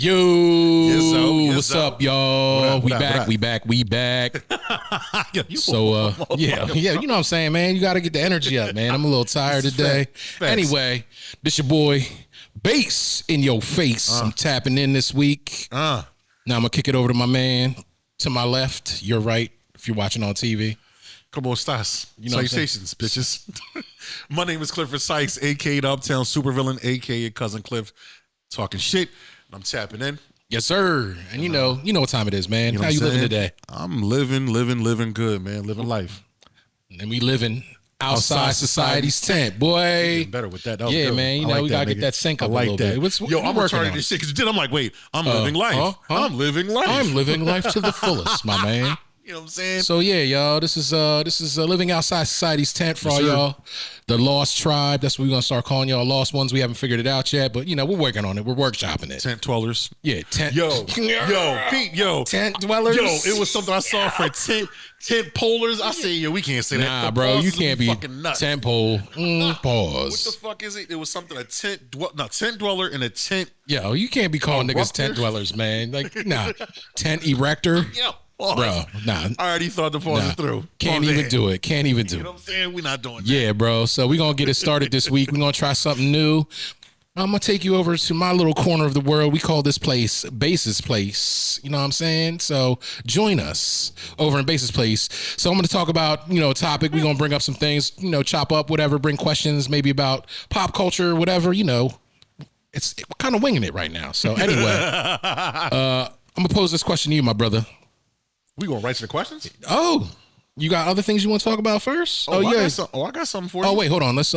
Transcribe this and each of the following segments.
Yo, Yes, what's so. up, y'all? What up? We back. Yo, yeah, you know what I'm saying, man. You got to get the energy up, man. I'm a little tired today. Facts. Anyway, this your boy, Bass in your face. I'm tapping in this week. Now I'm going to kick it over to my man. To my left, your right, if you're watching on TV. Come on, Stas. You know Salutations, bitches. My name is Clifford Sykes, a.k.a. the Uptown Supervillain, a.k.a. Cousin Cliff. Talking shit. I'm tapping in. Yes, sir. And you know what time it is, man. You know How what you I'm living saying? today? I'm living good, man. Living life. And we living outside society's tent, boy. Getting better with that. That was Yeah, good. man. You I know, like we that, gotta get nigga. that sync I up like a little that. bit. Yo, I'm retarded this shit because you did. I'm like, wait, I'm living life. I'm living life. I'm living life to the fullest, my man. You know what I'm saying? So yeah, y'all, this is living outside society's tent for Yes, all sir. y'all, the lost tribe. That's what we're gonna start calling y'all, lost ones. We haven't figured it out yet, but you know we're working on it. We're workshopping it. Tent dwellers. Yeah, tent. Yo, Pete, tent dwellers. Yo, it was something I saw for tent polars. I say, yo, we can't say that. Nah, The bro, you pauses can't would be fucking nuts. tent pole. Pause. What the fuck is it? It was something tent dweller and a tent. Yo, you can't be calling niggas tent dwellers, man. Like, nah, tent erector. Yo, pause. Bro, nah. I already thought the pause through. Can't even do it. Can't even do it. You know what I'm saying? We're not doing that. Yeah, bro. So we're going to get it started this week. We're going to try something new. I'm going to take you over to my little corner of the world. We call this place Bass's Place. You know what I'm saying? So join us over in Bass's Place. So I'm going to talk about, a topic. We're going to bring up some things, chop up, whatever, bring questions maybe about pop culture, whatever, It's we're kind of winging it right now. So anyway, I'm going to pose this question to you, my brother. We going right to the questions? Oh, you got other things you want to talk about first? I got something for you. Oh wait, hold on. Let's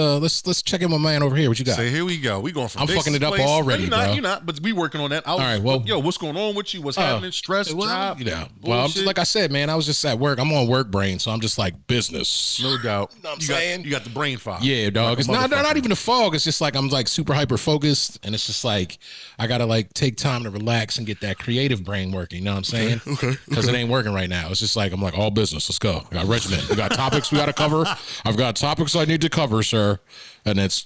check in with my man over here. What you got? So here we go. We going from. I'm fucking it up already, no, bro. You're not. But we working on that. All right. Well, yo, what's going on with you? What's happening? Stress, job. Well, I'm just, like I said, man. I was just at work. I'm on work brain, so I'm just like business. No doubt. You know what I'm saying? You got the brain fog. Yeah, dog. Like It's not even a fog. It's just like I'm like super hyper focused, and it's just like I gotta like take time to relax and get that creative brain working. You know what I'm saying? Okay. Because it ain't working right now. It's just like I'm like all business. Let's go. I got regimen. We got topics we got to cover. I've got topics I need to cover, sir. And it's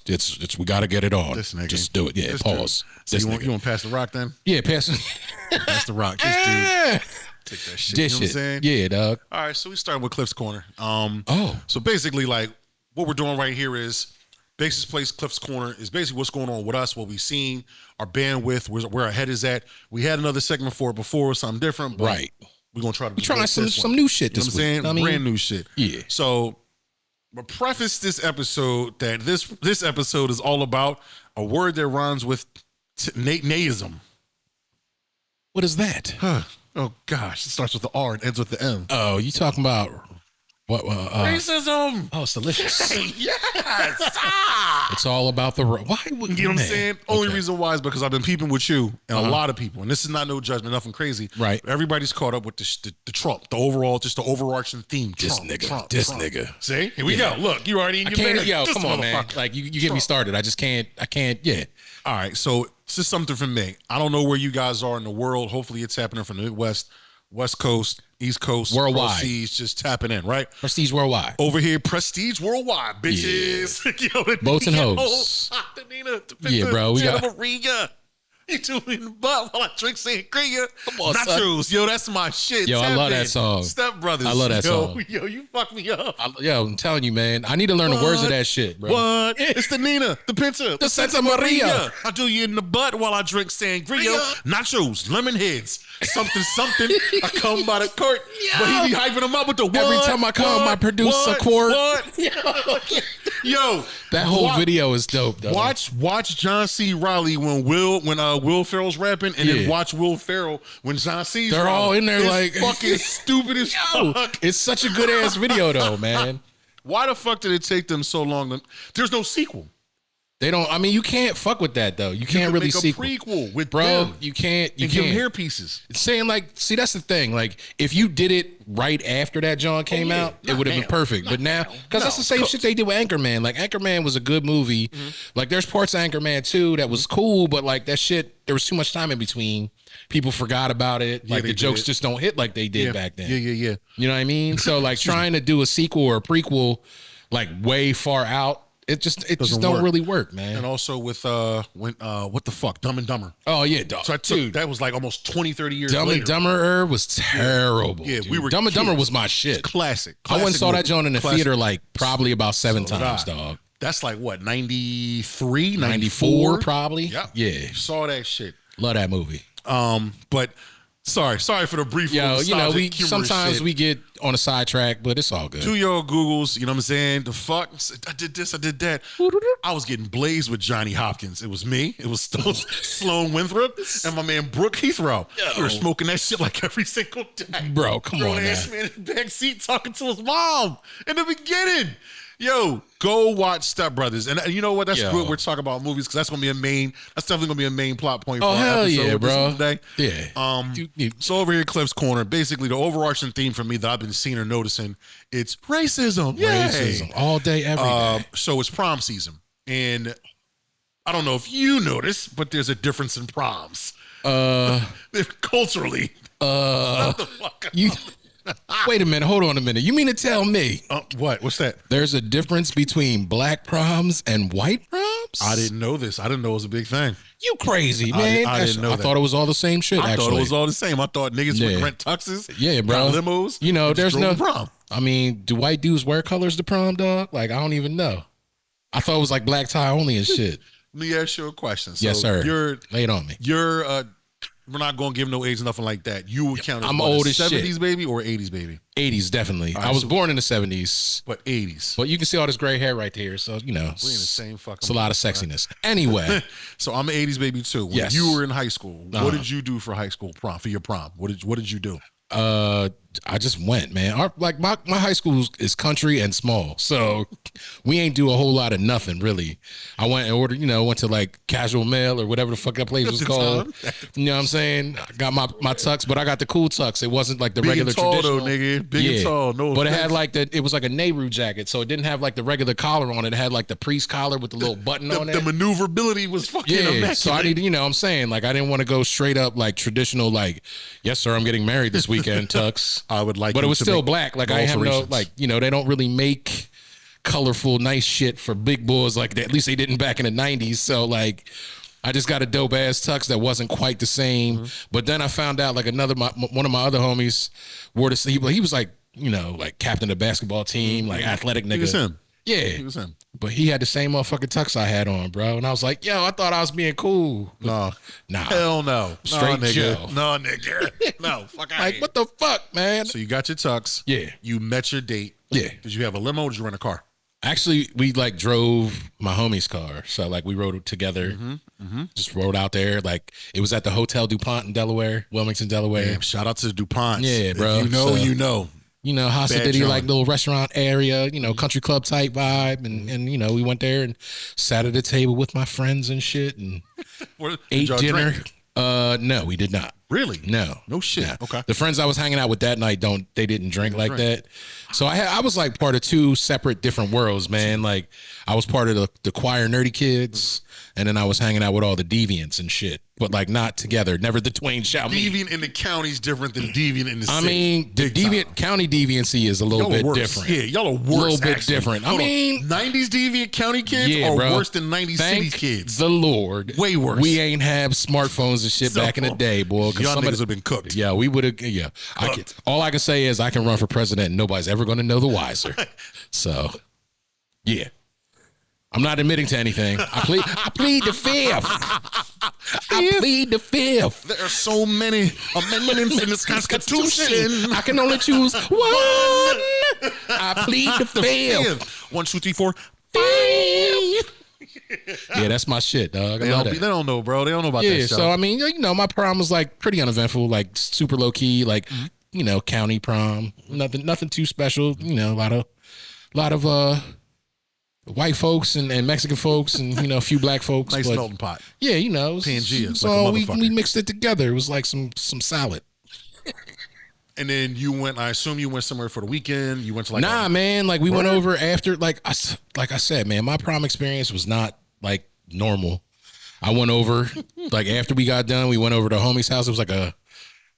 we got to get it on. This nigga. Just do it. Yeah. Pause. So you want to pass the rock then? Yeah. Pass. Pass the rock. This dude. Take that shit. Dish you know what I'm saying? Yeah, dog. All right. So we starting with Cliff's Corner. Oh. So basically, like what we're doing right here is Bass's Place, Cliff's Corner is basically what's going on with us, what we've seen, our bandwidth, where our head is at. We had another segment for it before, something different, but Right. we're gonna try to Trying some new shit this week. You know what I'm saying? I mean, brand new shit. Yeah. So we'll preface this episode that this episode is all about a word that rhymes with natism. What is that? Oh gosh, it starts with the R and ends with the M. Oh, you talking about what? Racism. Oh, it's delicious. Yes. It's all about the why? You know what I'm saying? Only Okay. reason why is because I've been peeping with you and a lot of people, and this is not no judgment, nothing crazy. Right. Everybody's caught up with the Trump, the overarching theme. This Trump, nigga. Trump, This Trump. nigga. See, here we go. Look, you already in your bag. Yo, This come on, man. motherfucker. Like you get me started. I can't. Yeah. All right, so this is something from me. I don't know where you guys are in the world. Hopefully, it's happening from the Midwest, West Coast, East Coast, Worldwide. Prestige, just tapping in, right? Prestige worldwide. Over here, Prestige Worldwide, bitches. Yo, Boats and hoes. The Nina, the Yeah, bro, we got- Maria. You two in the butt while I drink sangria. Come on, son. Nachos, yo, that's my shit. Yo, I Tap love that in. song. Step Brothers. I love that song. Yo, you fuck me up. I'm telling you, man. I need to learn the words of that shit, bro. What? It's the Nina, the Pinta, The Santa Maria. I do you in the butt while I drink sangria. Nachos, lemon heads, something. I come by the court, but he be hyping them up with the what? Every time I come, I produce a quart. What? Yo, That whole video is dope, though. Watch John C. Riley when Will Ferrell's rapping, and then watch Will Ferrell when John C's They're all in there it's like fucking stupid as fuck. It's such a good ass video, though, man. Why the fuck did it take them so long? There's no sequel. They don't. I mean, you can't fuck with that though. You can't really make a sequel. prequel with Bro, them. you can't. You and give them can't. hair pieces. It's saying like, see, that's the thing. Like, if you did it right after that John came out, it would have been perfect. But now, because that's the same shit they did with Anchorman. Like, Anchorman was a good movie. Like, there's parts of Anchorman 2 that was cool, but like that shit, there was too much time in between. People forgot about it. Like the jokes just don't hit like they did back then. Yeah. You know what I mean? So like trying to do a sequel or a prequel, like way far out. It just Doesn't don't work. really work, man. And also with what the fuck, Dumb and Dumber. Oh yeah, dog. So I took that was like almost 20, 30 years Dumb later. and Dumber was terrible. Yeah, dude. we were Dumb and Dumber kids. was my shit. Classic. I went and saw that movie. joint in the Classic. theater like probably about 7 So did times, I. dog. That's like what, 93, 94 probably. Yep. Yeah, Saw that shit. love that movie. But sorry for the brief. Yo, you know, nostalgic, humorous sometimes shit. we get on a sidetrack, but it's all good. Do your Googles, you know what I'm saying? The fuck, I did this, I did that. I was getting blazed with Johnny Hopkins. It was me. It was Sloan Winthrop and my man Brooke Heathrow. We were smoking that shit like every single day. Bro, come on, Grown-ass man. man in the back seat talking to his mom in the beginning. Yo, go watch Step Brothers, and you know what? That's Yo. good. We're talking about movies because that's definitely gonna be a main plot point. Oh for our hell episode yeah, with this bro. one today. Yeah. So over here, Cliff's Corner. Basically, the overarching theme for me that I've been seeing or noticing, it's racism. Yay. Racism all day, every day. So it's prom season, and I don't know if you noticed, but there's a difference in proms. Culturally. What the fuck? You wait a minute, hold on a minute. You mean to tell me What? What's that? there's a difference between black proms and white proms? I didn't know this. I didn't know it was a big thing. You crazy, man. I didn't know I that. thought it was all the same shit, I actually. thought it was all the same. I thought niggas Yeah. would rent tuxes. Yeah, bro. got limos. You know, and just there's drove no to prom. I mean, do white dudes wear colors to prom, dog? Like, I don't even know. I thought it was like black tie only and shit. Let me ask you a question. So Yes, sir. You're Lay it on me. we're not gonna give no age, nothing like that. You would count as I'm what, old a as shit. 70s baby or 80s baby? 80s, definitely. right, I was so- born in the 70s. But 80s. But you can see all this gray hair right there. So, you know, We're in the same fucking. it's a lot of sexiness. Anyway, So I'm an 80s baby too. When Yes. you were in high school, Uh-huh. what did you do for high school prom? For your prom, what did you do? I just went, man. My high school is country and small, so we ain't do a whole lot of nothing really. I went and ordered, went to like Casual Mail or whatever the fuck that place was the called. You know what I'm saying? I got my tux, but I got the cool tux. It wasn't like the Big regular and tall traditional. though, nigga. Big and tall. No, but it offense. had like it was like a Nehru jacket, so it didn't have like the regular collar on it. It had like the priest collar with the little button on it. the maneuverability was fucking Yeah, immaculate. so I need, I'm saying, like, I didn't want to go straight up like traditional, like, yes, sir, I'm getting married this weekend, tux. I would like, But it you was to still make black. Like, I have no, alterations. like, they don't really make colorful, nice shit for big boys like that. At least they didn't back in the 90s. So, like, I just got a dope ass tux that wasn't quite the same. Mm-hmm. But then I found out, like, one of my other homies wore this. He was like, like captain of the basketball team, like athletic nigga. He was him. Yeah. He was him. But he had the same motherfucking tux I had on, bro. And I was like, yo, I thought I was being cool. No. Nah. Hell no. Straight no, nigga. Joe. No, nigga. No. Fuck out Like, here. what the fuck, man? So you got your tux. Yeah. You met your date. Yeah. Did you have a limo or did you rent a car? Actually, we like drove my homie's car. So like we rode together, just rode out there. Like it was at the Hotel DuPont in Delaware, Wilmington, Delaware. Damn, shout out to the DuPonts. Yeah, bro. If you know, So- you know. Hossa Bad Diddy, John. like little restaurant area, country club type vibe. And we went there and sat at a table with my friends and shit and Did ate y'all dinner. drink? No, we did not. Really? No. No shit. Nah. Okay. The friends I was hanging out with that night they didn't drink like that. So I was like part of two separate different worlds, man. Like I was part of the choir nerdy kids, and then I was hanging out with all the deviants and shit. But like not together. Never the twain shall meet. Deviant in the county is different than deviant in the city. I mean, the Big county deviancy is a little Y'all are bit worse. different. Yeah, y'all are worse. A little bit actually. different. I Hold on. mean, 90s deviant county kids yeah, are bro. worse than 90s city Thank kids. the Lord. Way worse. We ain't have smartphones and shit Cell back in the phone. day, boy. 'cause Y'all somebody- niggas have been cooked. Yeah, we would have. Yeah, all I can say is I can run for president, and nobody's ever going to know the wiser. So, yeah, I'm not admitting to anything. I plead the fifth. I plead the fifth. There are so many amendments in this Constitution. I can only choose one. I plead the fifth. 1, 2, 3, 4. Yeah, that's my shit, dog. I They love don't, that. they don't know, bro. They don't know about Yeah, that show. so I mean, my prom was like pretty uneventful, like super low key, like county prom, nothing too special. A lot of white folks and Mexican folks and a few black folks. nice but melting pot. yeah, it was, Pangea, so like a we motherfucker. mixed it together. It was like some salad. And then you went, I assume you went somewhere for the weekend. You went to like Nah, man, like we went over after, like I said, man, my prom experience was not like normal. I went over, like after we got done, we went over to homie's house. It was like a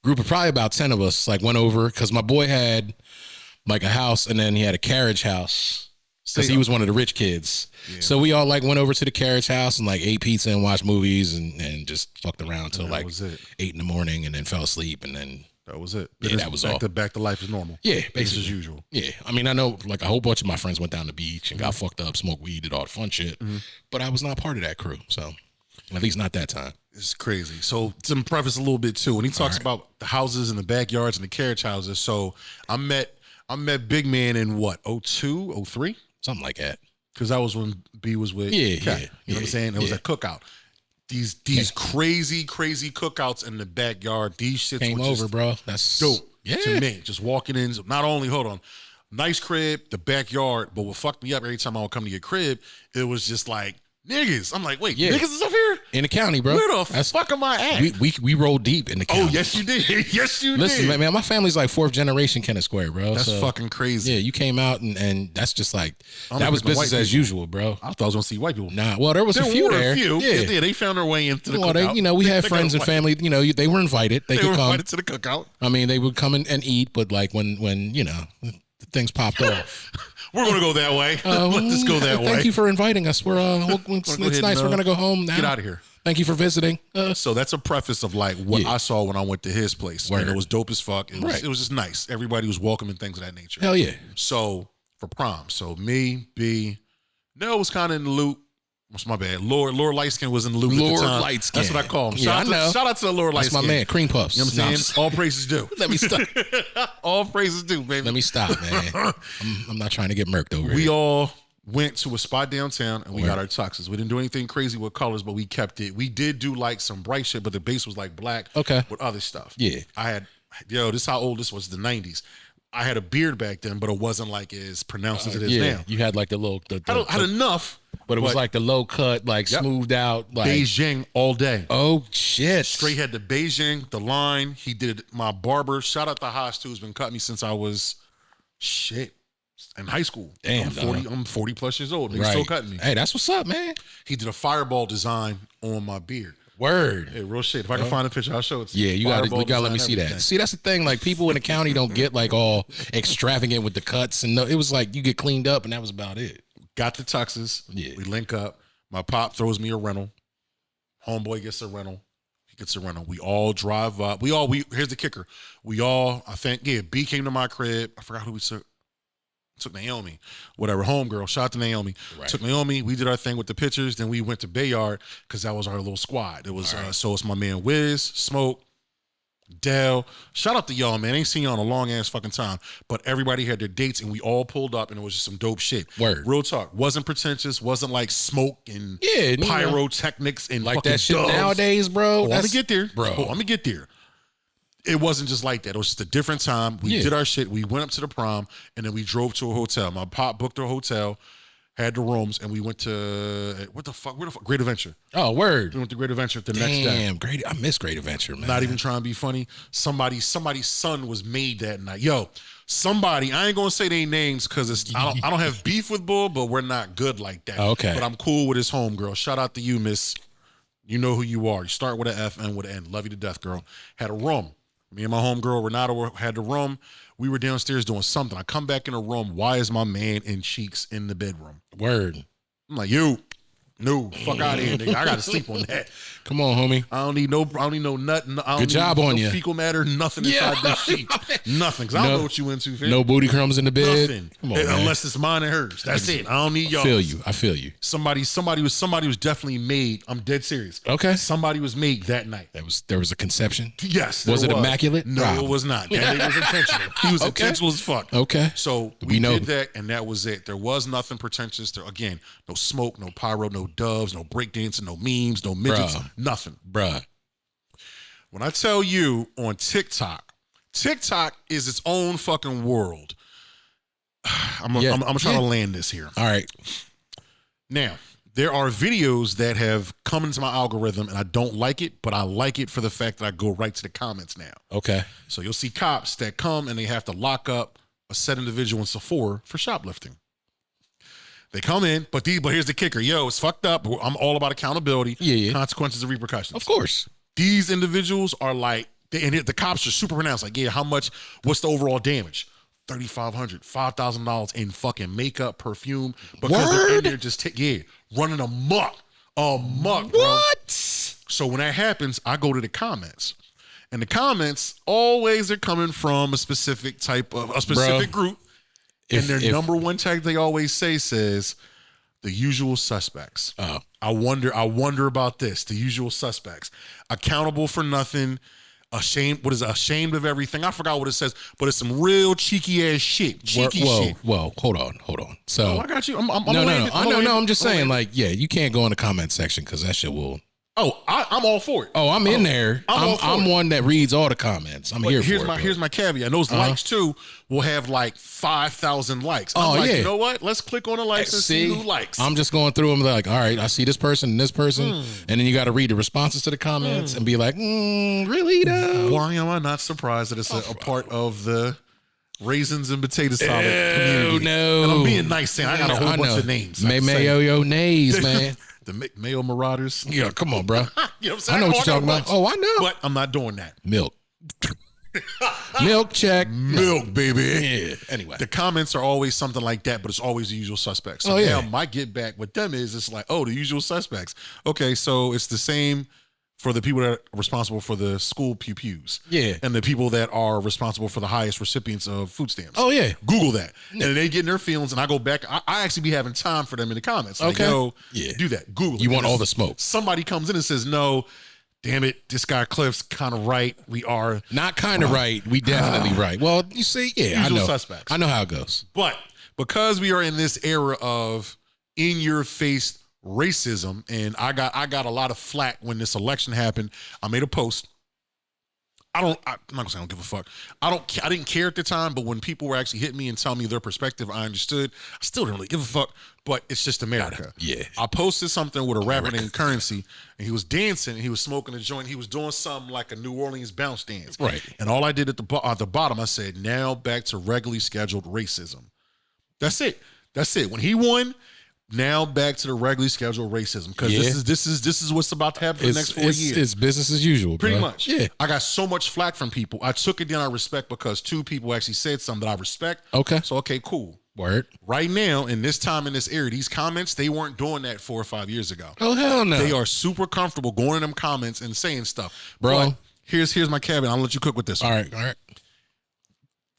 group of probably about 10 of us, like went over because my boy had like a house and then he had a carriage house. because he was one of the rich kids. Yeah. So we all like went over to the carriage house and like ate pizza and watched movies and just fucked around till like 8 in the morning and then fell asleep and then. That was it. Yeah, that was all. Back to life as normal. Yeah, basically. Business as usual. Yeah. I mean, I know like a whole bunch of my friends went down the beach and got fucked up, smoked weed, did all the fun shit. But I was not part of that crew. So at least not that time. It's crazy. So to preface a little bit too, when he talks about the houses and the backyards and the carriage houses. So I met Big Man in what, 02, 03? Something like that. Because that was when B was with Kat. You know what I'm saying? It was a cookout. These crazy cookouts in the backyard. These shits came were over, bro. That's dope to me. Just walking in, not only nice crib, the backyard, but what fucked me up every time I would come to your crib, it was just like niggas. I'm like, wait, niggas is up here in the county, bro. Where the fuck am I at? We roll deep in the county. Oh yes, you did. Yes, you did. Listen, man, my family's like 4th generation Kennett Square, bro. That's fucking crazy. Yeah, you came out and that's just like that was business as usual, bro. I thought I was gonna see white people. Nah, well, there was a few there. Yeah, they found their way into the cookout. We had friends and family. You know, they were invited. They could were come invited to the cookout. I mean, they would come and eat, but like when things popped off. We're gonna go that way. Let this go that way. Thank you for inviting us. It's nice. We're gonna go home now. Get out of here. Thank you for visiting. So that's a preface of like what I saw when I went to his place. And it was dope as fuck. It was just nice. Everybody was welcome and things of that nature. Hell yeah. So for prom, me, B, Nell was kind of in the loop. What's my bad? Lord Lightskin was in the loop at the time. Lightskin. That's what I call him. Shout out to the Lord Lightskin. That's my man. Cream puffs. You know what I'm saying? All praises due. Let me stop. All praises due, baby. Let me stop, man. I'm not trying to get murked over here. We all went to a spot downtown and we got our tuxes. We didn't do anything crazy with colors, but we kept it. We did do like some bright shit, but the base was like black with other stuff. Yeah. This is how old this was, the 90s. I had a beard back then, but it wasn't like as pronounced as it is now. You had like the little... I had enough. But it was like the low cut, like smoothed out. Like Beijing all day. Oh, shit. Straight had the Beijing, the line. He did my barber. Shout out to Haas, too. Who's been cutting me since I was, in high school. Damn, I'm 40 plus years old. He's still cutting me. Hey, that's what's up, man. He did a fireball design on my beard. Word. Hey, real shit. If I can find a picture, I'll show it to you. Yeah, you gotta let me see that. See, that's the thing. Like people in the county don't get like all extravagant with the cuts, and it was like you get cleaned up, and that was about it. Got the tuxes. Yeah, we link up. My pop throws me a rental. Homeboy gets a rental. He gets a rental. We all drive up. Here's the kicker. B came to my crib. I forgot who we took. Took Naomi, whatever, homegirl. Shout out to Naomi. Right. Took Naomi. We did our thing with the pictures. Then we went to Bayard because that was our little squad. It was so it's my man Wiz, Smoke, Dell. Shout out to y'all, man. I ain't seen y'all in a long ass fucking time. But everybody had their dates and we all pulled up and it was just some dope shit. Word. Real talk. Wasn't pretentious. Wasn't like smoke and pyrotechnics and like fucking that shit doves. Nowadays, bro. I'm gonna get there, bro. I'm gonna get there. It wasn't just like that. It was just a different time. We did our shit. We went up to the prom, and then we drove to a hotel. My pop booked a hotel, had the rooms, and we went to where the fuck? Great Adventure. Oh, word. We went to Great Adventure the next day. Damn, I miss Great Adventure, man. Not even trying to be funny. Somebody's son was made that night. Yo, somebody. I ain't gonna say their names because I don't have beef with Bull, but we're not good like that. Okay. But I'm cool with his homegirl. Shout out to you, Miss. You know who you are. You start with an F and with an N. Love you to death, girl. Had a room. Me and my homegirl, Renata, had the room. We were downstairs doing something. I come back in the room. Why is my man in Cheeks in the bedroom? Word. I'm like, no, fuck out of here, nigga. I gotta sleep on that. Come on, homie. I don't need no nothing. Good job on you. Fecal matter, nothing inside that sheet. Nothing. Cause I don't know what you into, fam. No booty crumbs in the bed. Nothing. Come on, unless it's mine and hers. That's it. I don't need y'all. I feel you. Somebody was definitely made. I'm dead serious. Okay. Somebody was made that night. There was a conception? Yes. Was it immaculate? No, it was not. That nigga was intentional. He was intentional as fuck. Okay. So we did that, and that was it. There was nothing pretentious. Again, no smoke, no pyro, no doves, no breakdancing, no memes, no midgets, nothing. Bruh. When I tell you on TikTok is its own fucking world. I'm trying to land this here. All right. Now, there are videos that have come into my algorithm and I don't like it, but I like it for the fact that I go right to the comments now. Okay. So you'll see cops that come and they have to lock up a said individual in Sephora for shoplifting. They come in, but here's the kicker. Yo, it's fucked up. I'm all about accountability, consequences and repercussions. Of course. These individuals are like, and the cops are super pronounced. Like, what's the overall damage? $3,500, $5,000 in fucking makeup, perfume, because they're in there just running amok, bro. What? So when that happens, I go to the comments, and the comments always are coming from a specific type of group, and their number one tag they always say says the usual suspects. Oh. I wonder about this. The usual suspects, accountable for nothing. Ashamed. What is it? Ashamed of everything? I forgot what it says, but it's some real cheeky ass shit. Cheeky shit. Whoa, hold on. So I got you. I'm just saying, like, yeah, you can't go in the comment section because that shit will. Oh, I'm all for it. Oh, I'm in there. I'm one that reads all the comments. Here's my caveat. And those likes too will have like 5,000 likes. I'm like, you know what? Let's click on the likes and see who likes. I'm just going through them like, all right, I see this person and this person, and then you got to read the responses to the comments and be like, really though? Why am I not surprised that it's a part of the raisins and potato salad community? No, and I'm being nice, saying I got a whole bunch of names. Mayo nays, man. The Mayo Marauders. Yeah, come on, bro. You know what I'm saying? I know what you're talking about. Oh, I know. But I'm not doing that. Milk. Milk check. Milk, baby. Yeah. Anyway. The comments are always something like that, but it's always the usual suspects. So now my get back with them is it's like, oh, the usual suspects. Okay, so it's the same for the people that are responsible for the school pew-pews. Yeah. And the people that are responsible for the highest recipients of food stamps. Oh, yeah. Google that. Yeah. And they get in their feelings, and I go back. I actually be having time for them in the comments. Like, yo, do that. Google it. You want all the smoke. Somebody comes in and says, no, damn it, this guy Cliff's kind of right. We are. Not kind of right. We definitely right. Well, you see, I know. Suspects. I know how it goes. But because we are in this era of in-your-face racism, and I got a lot of flack when this election happened. I made a post. I'm not gonna say I don't give a fuck. I didn't care at the time, but when people were actually hitting me and telling me their perspective, I understood. I still don't really give a fuck, but it's just America. Yeah. I posted something with a rapper named Currency, and he was dancing, and he was smoking a joint. He was doing something like a New Orleans bounce dance. Right. And all I did at the bottom, I said, now back to regularly scheduled racism. That's it. When he won, now back to the regularly scheduled racism, because this is what's about to happen for the next 4 years. It's business as usual, pretty much. Yeah, I got so much flack from people. I took it down. I respect because two people actually said something that I respect. Okay, so cool. Word. Right now, in this time in this era, these comments, they weren't doing that 4 or 5 years ago. Oh hell no! They are super comfortable going in them comments and saying stuff, bro. But here's my caveat. I'll let you cook with this. All right.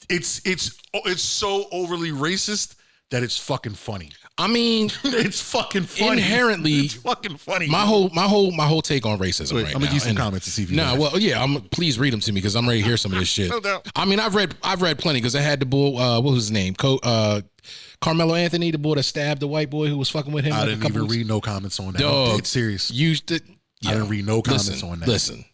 It's so overly racist that it's fucking funny. I mean, it's fucking funny. Inherently, it's fucking funny. My whole take on racism right now. I'm gonna give you some comments to see if you. Please read them to me because I'm ready to hear some of this shit. No doubt. I mean, I've read plenty because I had the bull. What was his name? Carmelo Anthony, the boy that stabbed the white boy who was fucking with him. I didn't even read no comments on that. Dog, it's serious. I didn't read no comments on that. Listen,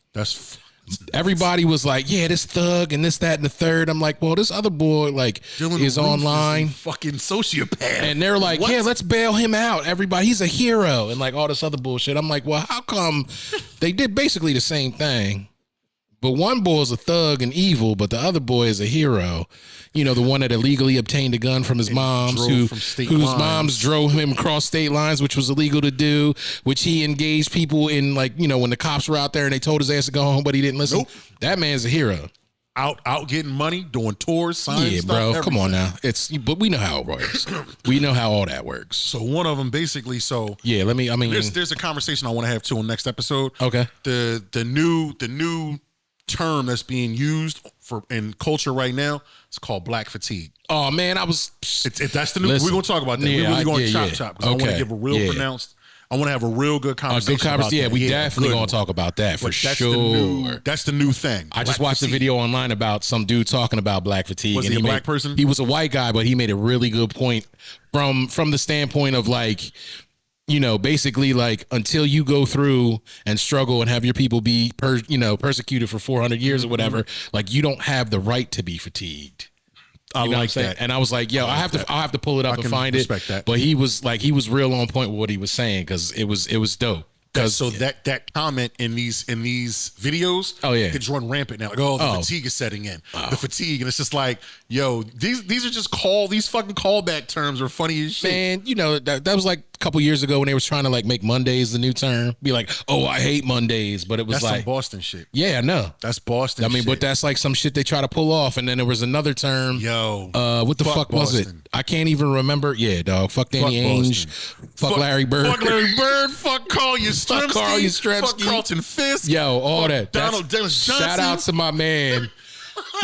everybody was like, yeah, this thug and this, that, and the third. I'm like, well, this other boy is online. Fucking sociopath. And they're like, yeah, let's bail him out. Everybody, he's a hero. And like all this other bullshit. I'm like, well, how come they did basically the same thing? But one boy is a thug and evil, but the other boy is a hero. You know, the one that illegally obtained a gun from his mom's, whose moms drove him across state lines, which was illegal to do, which he engaged people in, like, you know, when the cops were out there and they told his ass to go home, but he didn't listen. Nope. That man's a hero. Out getting money, doing tours, signs, yeah, stuff, bro. everything. Come on now. But we know how it works. We know how all that works. So one of them basically. Yeah, there's a conversation I want to have too on next episode. Okay. The new term that's being used in culture right now, it's called black fatigue. Oh man, that's the new. We're gonna talk about that. We're really going to chop because I want to give a real pronounced. I want to have a real good conversation. About that. We definitely gonna talk about that for sure. That's the new thing. I just watched a video online about some dude talking about black fatigue. Was he a black person? He was a white guy, but he made a really good point from the standpoint of like, you know, basically like until you go through and struggle and have your people be persecuted for 400 years or whatever, like you don't have the right to be fatigued. I like that. And I was like, yo, I'll have to pull it up and find it. That. But he was real on point with what he was saying because it was dope. That comment in these videos, it's run rampant now. Like, the fatigue is setting in. The fatigue, and it's just like, yo, these are just these fucking callback terms are funny as shit. Man, you know that was like couple years ago when they was trying to like make Mondays the new term, be like, oh, I hate Mondays, but it was That's like some Boston shit. Yeah, I know. That's Boston. I mean, shit. but that's like some shit they try to pull off, and then there was another term. Yo, what the fuck was it? Boston. I can't even remember. Yeah, dog. Fuck Danny Ainge. Fuck Larry Bird. Fuck Larry Bird. Fuck Carl Yastrzemski. Fuck Carl Yastrzemski. Fuck Carlton Fisk. Yo, all fuck that. Donald Dennis Johnson. Shout out to my man.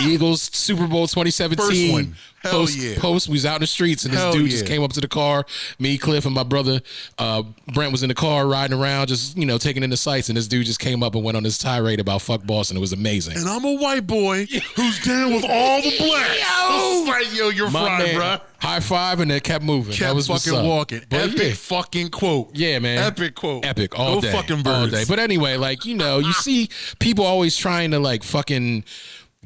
Eagles Super Bowl 2017. First one. Hell yeah. Post, we was out in the streets, and this dude just came up to the car. Me, Cliff, and my brother Brent was in the car riding around, just taking in the sights. And this dude just came up and went on this tirade about fuck Boston. It was amazing. And I'm a white boy who's down with all the blacks. Yo, you're fried, bro. High five, and it kept moving. Kept that was fucking walking. But Epic fucking quote. Yeah, man. Epic quote. Epic all day. Fucking birds. All day. But anyway, like you see people always trying to like fucking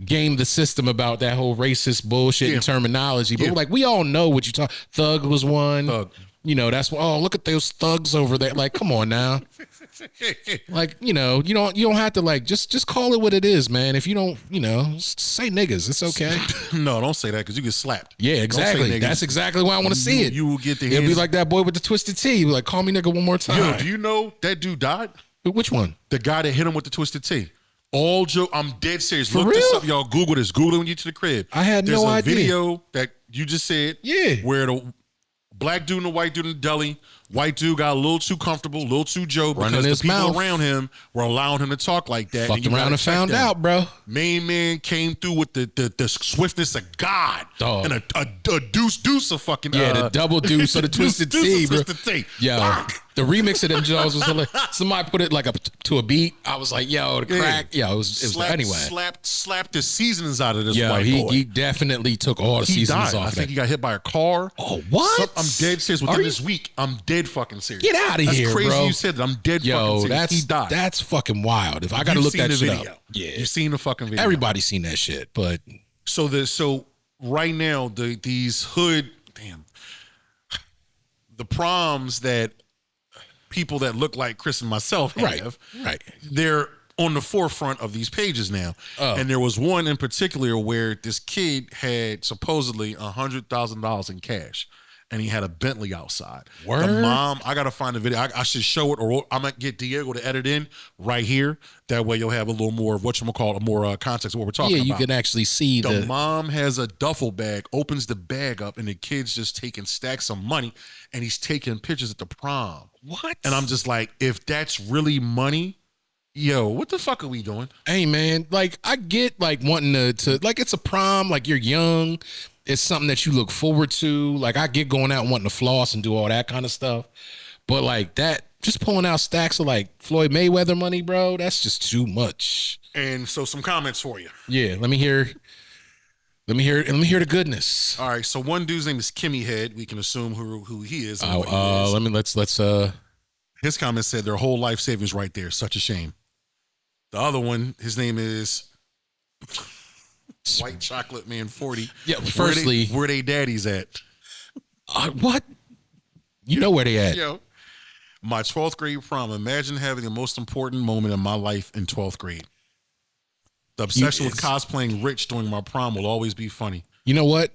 game the system about that whole racist bullshit and terminology. But like we all know what you talk. Thug was one. Thug. That's why. Oh, look at those thugs over there. Like, come on now. Like, you don't have to like just call it what it is, man. If you don't, say niggas. It's okay. No, don't say that because you get slapped. Yeah, exactly. That's exactly why I want to see it. You will get the hands. It'll be like that boy with the twisted T. Like, call me nigga one more time. Yo, do you know that dude died? Which one? The guy that hit him with the twisted T. All joke. I'm dead serious. For Look real? this up, y'all. Google this. Google it when you get to the crib. I had no idea. There's a video that you just said. Yeah. Where the black dude and the white dude in the deli. White dude got a little too comfortable, a little too Joe because the people around him were allowing him to talk like that. Fucked around and found out, bro. Main man came through with the swiftness of God. Dog. And a deuce of fucking the double deuce of the twisted T, bro. Yo, the remix of them Jones was hilarious. Somebody put it like to a beat. I was like, yo, the crack. Yo, it was anyway. Slapped the seasonings out of this white boy. He definitely took all the seasonings off. I think he got hit by a car. Oh, what? I'm dead serious. Within this week, I'm dead fucking serious. Get out of here, bro. That's crazy you said that. I'm dead fucking serious. He died. That's fucking wild. If I got to look that shit up. Yeah. You've seen the fucking video. Everybody's seen that shit, but. So right now, these hood, the proms that people that look like Chris and myself have, right. They're on the forefront of these pages now. Oh. And there was one in particular where this kid had supposedly $100,000 in cash. And he had a Bentley outside. Word? The mom, I gotta find the video. I should show it, or I'm gonna get Diego to edit in right here. That way you'll have a little more more context of what we're talking about. Yeah, you can actually see the mom has a duffel bag, opens the bag up, and the kid's just taking stacks of money, and he's taking pictures at the prom. What? And I'm just like, if that's really money, yo, what the fuck are we doing? Hey man, like I get like wanting to like it's a prom, like you're young. It's something that you look forward to. Like I get going out and wanting to floss and do all that kind of stuff. But like that, just pulling out stacks of like Floyd Mayweather money, bro, that's just too much. And so some comments for you. Yeah, let me hear the goodness. All right, so one dude's name is Kimmy Head. We can assume who he is. Let's his comment said their whole life savings right there. Such a shame. The other one, his name is White Chocolate Man 40. Yeah, firstly, where they daddies at? What? You know where they at? Yo, my 12th grade prom. Imagine having the most important moment in my life in 12th grade. The obsession with cosplaying rich during my prom will always be funny. You know what?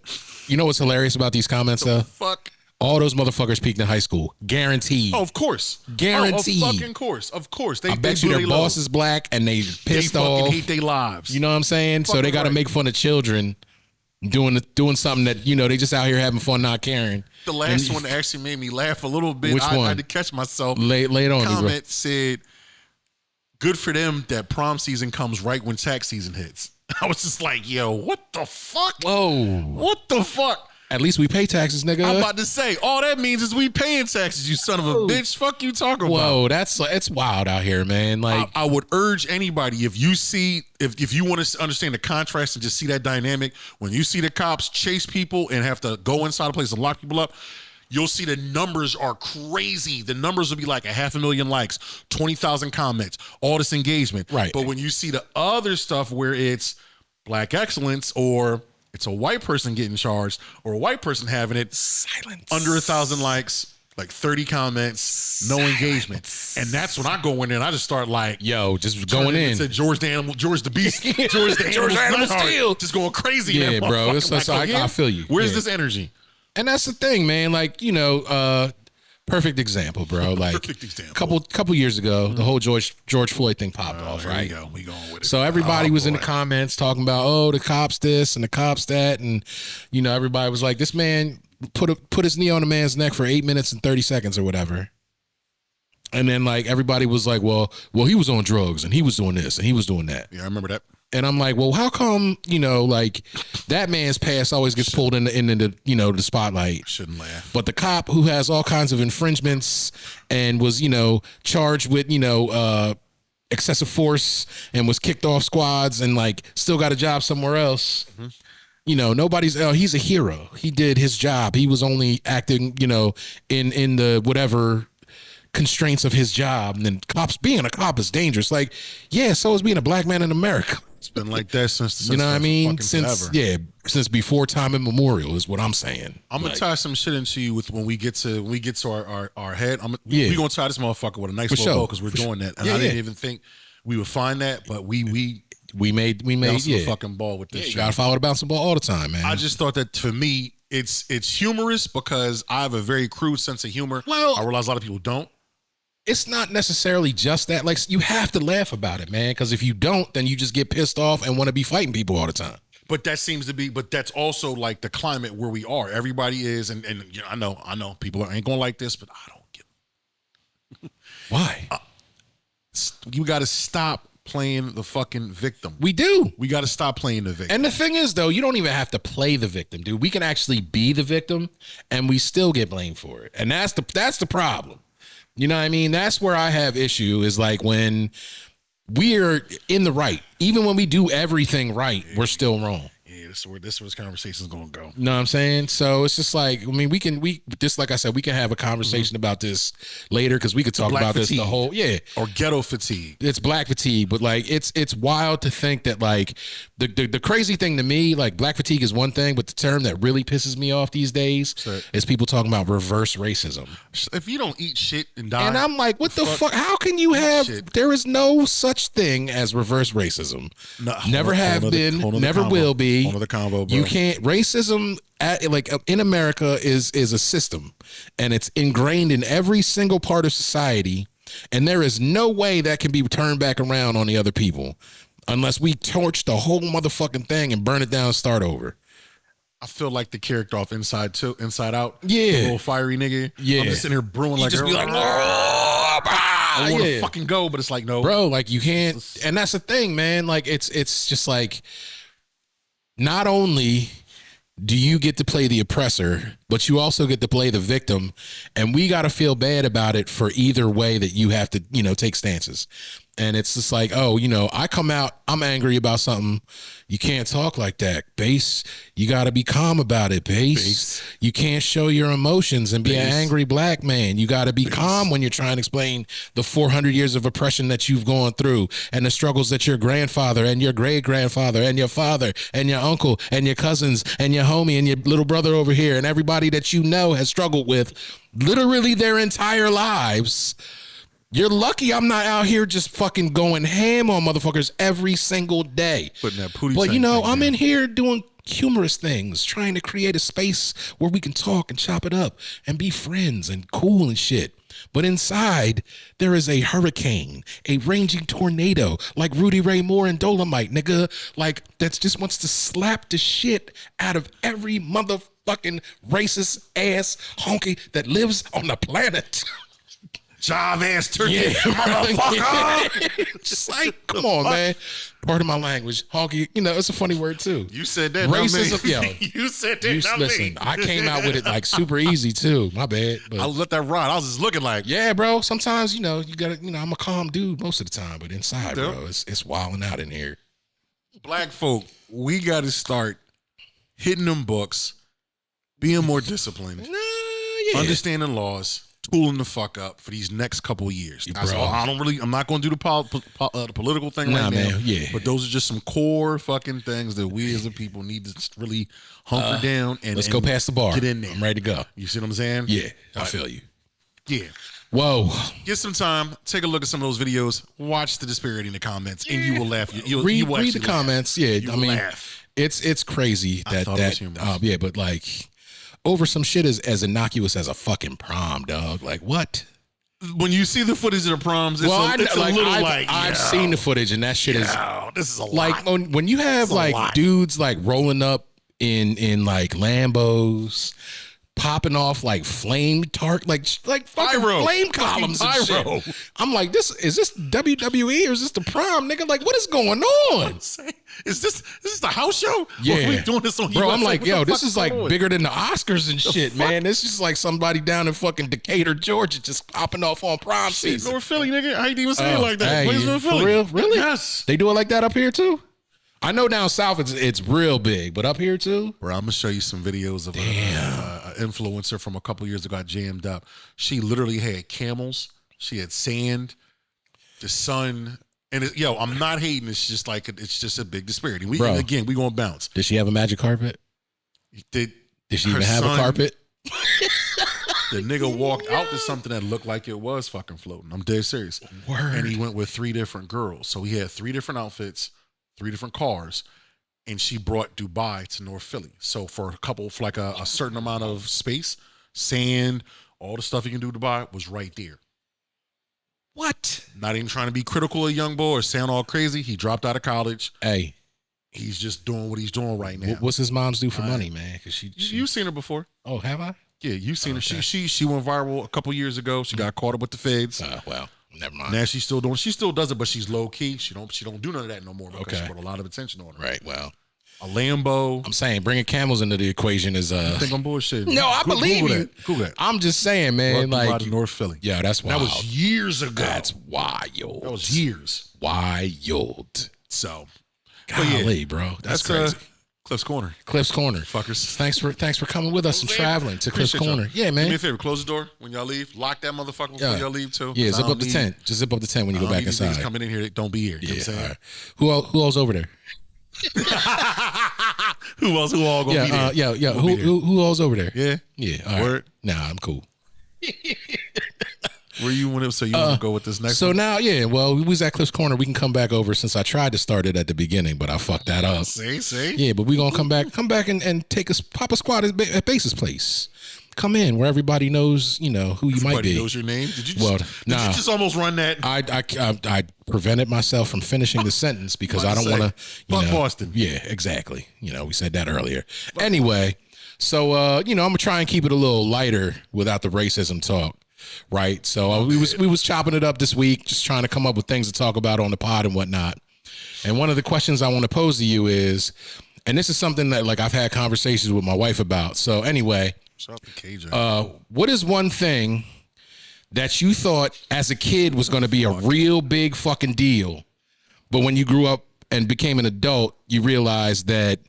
You know what's hilarious about these comments, though? Fuck. All those motherfuckers peaked in high school. Guaranteed. Oh, of course. Guaranteed. Oh, of fucking course. Of course. I bet you their boss is black and they pissed off. They hate their lives. You know what I'm saying? So they got to make fun of children doing something that, they just out here having fun, not caring. The last one actually made me laugh a little bit. Which one? I had to catch myself. Late on. Comment said, good for them that prom season comes right when tax season hits. I was just like, yo, what the fuck? Whoa. What the fuck? At least we pay taxes, nigga. I'm about to say, all that means is we paying taxes, you son of a bitch. Fuck you talking about. Whoa, it's wild out here, man. Like I would urge anybody, if you see, if you want to understand the contrast and just see that dynamic, when you see the cops chase people and have to go inside a place and lock people up, you'll see the numbers are crazy. The numbers will be like 500,000 likes, 20,000 comments, all this engagement. Right. But when you see the other stuff where it's black excellence or it's a white person getting charged or a white person having it, silence, under 1,000 likes, like 30 comments, no engagement. And that's when I go in there and I just start like, yo, just going in. Said George the Beast, George the Animal Steel, just going crazy. Yeah, bro. I feel you. Where's this energy? And that's the thing, man. Like, perfect example, bro. Like Perfect example. couple years ago, the whole George Floyd thing popped off, right? Here we go. We going with it. So everybody was in the comments talking about, oh, the cops this and the cops that, and you know, everybody was like, this man put his knee on a man's neck for 8 minutes and 30 seconds or whatever. And then like everybody was like, well, he was on drugs and he was doing this and he was doing that. Yeah, I remember that. And I'm like, well, how come, you know, like that man's past always gets pulled into you know, the spotlight. Shouldn't laugh. But the cop who has all kinds of infringements and was, you know, charged with, you know, excessive force and was kicked off squads and like still got a job somewhere else. Mm-hmm. You know, he's a hero. He did his job. He was only acting, you know, in the whatever constraints of his job. And then being a cop is dangerous. Like, yeah, so is being a black man in America. It's been like that since you know what I mean? Since since before time immemorial is what I'm saying. I'm gonna tie some shit into you with when we get to our head. We gonna tie this motherfucker with a nice little bow because we're doing that. And I didn't even think we would find that, but we made the fucking ball with this shit. You gotta follow the bouncing ball all the time, man. I just thought that for me, it's humorous because I have a very crude sense of humor. Well, I realize a lot of people don't. It's not necessarily just that. Like, you have to laugh about it, man, because if you don't, then you just get pissed off and want to be fighting people all the time. But that seems to be, but that's also like the climate where we are. Everybody is, and you know, I know people ain't gonna like this, but I don't get it. Why? You got to stop playing the fucking victim. We do. We got to stop playing the victim. And the thing is, though, you don't even have to play the victim, dude. We can actually be the victim, and we still get blamed for it. And that's the problem. You know what I mean? That's where I have issue is like when we're in the right. Even when we do everything right, we're still wrong. Yeah, this is where this conversation's gonna go. You know what I'm saying? So it's just like, I mean, just like I said, we can have a conversation about this later because we could talk about fatigue. this the whole or ghetto fatigue. It's black fatigue, but like it's wild to think that like the crazy thing to me, like black fatigue is one thing, but the term that really pisses me off these days is people talking about reverse racism. If you don't eat shit and die, and I'm like, what the fuck? How can you have? Shit. There is no such thing as reverse racism. No, never have been, never will be. One of the combo, bro. You can't. Racism, like in America, is a system, and it's ingrained in every single part of society. And there is no way that can be turned back around on the other people, unless we torch the whole motherfucking thing and burn it down and start over. I feel like the character off Inside Out. Yeah, the little fiery nigga. Yeah, I'm just sitting here brewing like, just be like, I want to fucking go, but it's like, no, bro. Like you can't. And that's the thing, man. Like it's just like. Not only do you get to play the oppressor, but you also get to play the victim, and we got to feel bad about it for either way that you have to, you know, take stances. And it's just like, oh, you know, I come out, I'm angry about something. You can't talk like that. Bass, you got to be calm about it, Bass. You can't show your emotions and be an angry black man. You got to be calm when you're trying to explain the 400 years of oppression that you've gone through and the struggles that your grandfather and your great-grandfather and your father and your uncle and your cousins and your homie and your little brother over here and everybody that you know has struggled with literally their entire lives. You're lucky I'm not out here just fucking going ham on motherfuckers every single day. Putting that pootie but you know, I'm down. in here doing humorous things, trying to create a space where we can talk and chop it up and be friends and cool and shit. But inside, there is a hurricane, a raging tornado, like Rudy Ray Moore and Dolomite, nigga. Like, that just wants to slap the shit out of every motherfucking racist ass honky that lives on the planet. Jive ass turkey, motherfucker. Just like, come on, man. Pardon my language. Honky, you know, it's a funny word too. You said that. Racism, yo. You said that. Listen, I came out with it like super easy too. My bad. But I let that ride. I was just looking like, yeah, bro. Sometimes, you know, you gotta, you know, I'm a calm dude most of the time, but inside, bro, it's wilding out in here. Black folk, we gotta start hitting them books, being more disciplined, understanding laws. Tooling the fuck up for these next couple of years. That's all. I'm not going to do the political thing right now. Yeah. But those are just some core fucking things that we as a people need to really hunker down and let's go past the bar. Get in there. I'm ready to go. You see what I'm saying? Yeah, I feel you. Yeah. Whoa. Get some time. Take a look at some of those videos. Watch the disparity in the comments, and you will laugh. You'll read the comments. Yeah, I mean, laugh. it's crazy that yeah, but like. over some shit as innocuous as a fucking prom, dog. Like what? When you see the footage of the proms, it's I've seen the footage, and that shit is this is a like lot. when you have like dudes like rolling up in like Lambos, popping off like flame like fucking flame columns and shit. I'm like, is this WWE or is this the prom, nigga? Like, what is going on? Is this the house show? Yeah, we doing this on bro. USA? I'm like, yo, this is like on? bigger than the Oscars and shit, man. This is like somebody down in fucking Decatur, Georgia, just popping off on prom season. North Philly, nigga. I ain't even say it like that. Hey, North Philly? For real? Really? Yes. They do it like that up here too? I know down south it's real big, but up here too? Bro, I'm gonna show you some videos of an influencer from a couple years ago got jammed up. She literally had camels. She had sand, the sun. And I'm not hating. It's just like it's just a big disparity. We gonna bounce. Did she have a magic carpet? Did she even have a carpet? The nigga walked out to something that looked like it was fucking floating. I'm dead serious. Word. And he went with 3 different girls. So he had 3 different outfits, 3 different cars, and she brought Dubai to North Philly. So for like a certain amount of space, sand, all the stuff you can do to Dubai was right there. What? Not even trying to be critical of young boy or sound all crazy. He dropped out of college. Hey. He's just doing what he's doing right now. What's his mom's do for money, man? Because you've seen her before. Oh, have I? Yeah, you've seen her. She went viral a couple years ago. She got caught up with the feds. Well, never mind. Now she's still doing. She still does it, but she's low key. She don't do none of that no more because she put a lot of attention on her. Right. Well, a Lambo. I'm saying bringing camels into the equation is. I think I'm bullshitting. No, I believe Google you. that. Google that. I'm just saying, man. Like North Philly. Yeah, that's wild. That was years ago. That's wild. That was years. Wild. So, golly, bro. That's crazy. Cliff's Corner. Cliff's Corner. Fuckers. Thanks for coming with us and traveling to Cliff's Corner. Yeah, man. Do me a favor. Close the door when y'all leave. Lock that motherfucker before y'all leave, too. Yeah, zip up the tent. Just zip up the tent when you go back inside. Coming in here, don't be here. You know what I'm saying? Right. Who else over there? Who all gonna be there? Who all's over there? Yeah. All right. Word. Nah, I'm cool. Where you want to go with this next so one? now, we was at Cliff's Corner. We can come back over since I tried to start it at the beginning, but I fucked that up. See? Yeah, but we gonna come back and take pop a squad at Base's place. Come in where everybody knows, who you everybody might be. Knows your name? Did you just almost run that? I prevented myself from finishing the sentence because I don't want to. Fuck Boston. Yeah, exactly. We said that earlier. Anyway, so I'm gonna try and keep it a little lighter without the racism talk. Right. So we was chopping it up this week, just trying to come up with things to talk about on the pod and whatnot. And one of the questions I want to pose to you is, and this is something that like I've had conversations with my wife about. So anyway, shout out to KJ. What is one thing that you thought as a kid was going to be a real big fucking deal, but when you grew up and became an adult, you realized that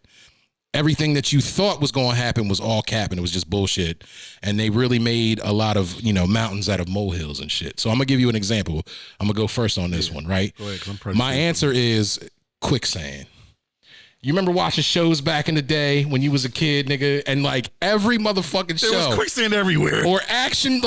everything that you thought was going to happen was all cap and it was just bullshit. And they really made a lot of, mountains out of molehills and shit. So I'm going to give you an example. I'm going to go first on this one, right? Go ahead, 'cause I'm pretty My answer is quicksand. You remember watching shows back in the day when you was a kid, nigga, and like every motherfucking show. There was quicksand everywhere. Or action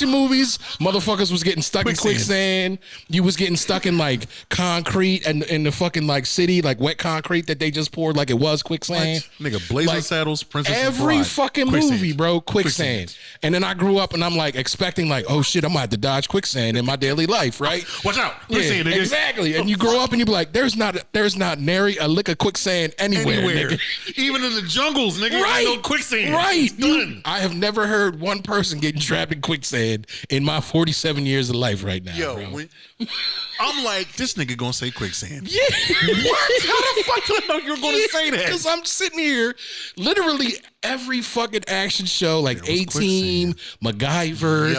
movies, motherfuckers was getting stuck in quicksand. You was getting stuck in like concrete and in the fucking like city, like wet concrete that they just poured like it was quicksand. What? Nigga, Blazing Saddles, Princess Every Bride. fucking movie, bro, quicksand. And then I grew up and I'm like expecting like, oh shit, I'm gonna have to dodge quicksand in my daily life, right? Watch out. Quicksand, nigga. Exactly. And you grow up and you be like, there's not nary a lick of quicksand anywhere. Nigga. Even in the jungles, nigga. Right. No quicksand. Right. Done. I have never heard one person getting trapped in quicksand in my 47 years of life right now. Yo, bro. I'm like, this nigga gonna say quicksand. Yeah. What? How the fuck did I know you were gonna say that? Because I'm sitting here, literally every fucking action show, like A-Team, MacGyver,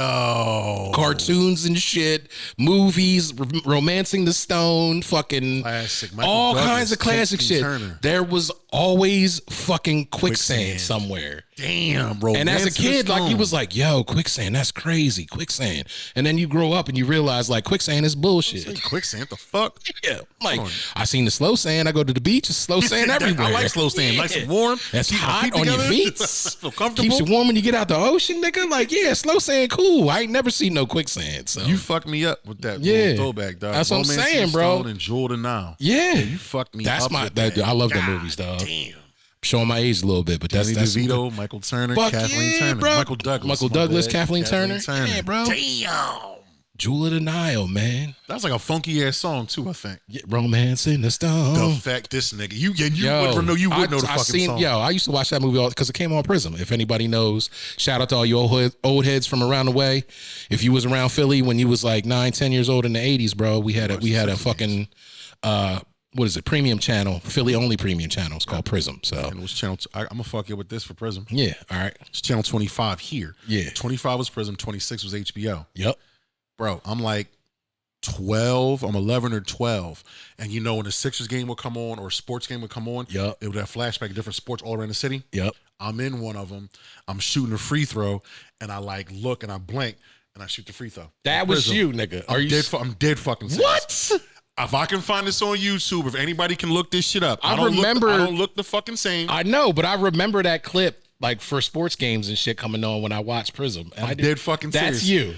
cartoons and shit, movies, Romancing the Stone, fucking classic, all kinds of classic shit. There was always fucking quicksand somewhere. Damn, bro. And as a kid, like you was like, yo, quicksand, that's crazy, quicksand. And then you grow up and you realize like quicksand is bullshit. Quicksand, the fuck? Yeah, like I seen the slow sand. I go to the beach, it's slow sand everywhere. I like slow sand, nice and warm. That's hot on your feet. Feel comfortable. Keeps you warm when you get out the ocean, nigga. Like, yeah, slow sand, cool. I ain't never seen no quicksand. So you fucked me up with that little throwback, dog. That's what I'm saying, bro. And Jordan now. Yeah, you fucked me up. I love the movies, dog. Damn. Showing my age a little bit, but Danny that's DeVito, Michael Turner, fuck Kathleen yeah, Turner, bro. Michael Douglas, Michael Douglas, Kathleen Turner. Yeah, bro. Damn. Jewel of the Nile, man. That's like a funky ass song too, I think. Yeah, Romance in the Stone. The fact this nigga, you would know the fucking song. Yo, I used to watch that movie because it came on Prism. If anybody knows, shout out to all you old heads from around the way. If you was around Philly when you was like 9, 10 years old in the 80s, bro, we had a fucking what is it? Premium channel, Philly only premium channel. It's called Prism. So and it was channel. I'm gonna fuck you with this for Prism. Yeah, all right. It's channel 25 here. Yeah, 25 was Prism, 26 was HBO. Yep, bro. I'm like 12. I'm 11 or 12, and when the Sixers game would come on or a sports game would come on, yep, it would have flashback of different sports all around the city. Yep, I'm in one of them. I'm shooting a free throw, and I like look and I blink and I shoot the free throw. That was you, nigga. I'm dead fucking serious. What? If I can find this on YouTube, if anybody can look this shit up, I don't remember. look the fucking same. I know, but I remember that clip like for sports games and shit coming on when I watched Prism. And I'm dead fucking serious. That's you.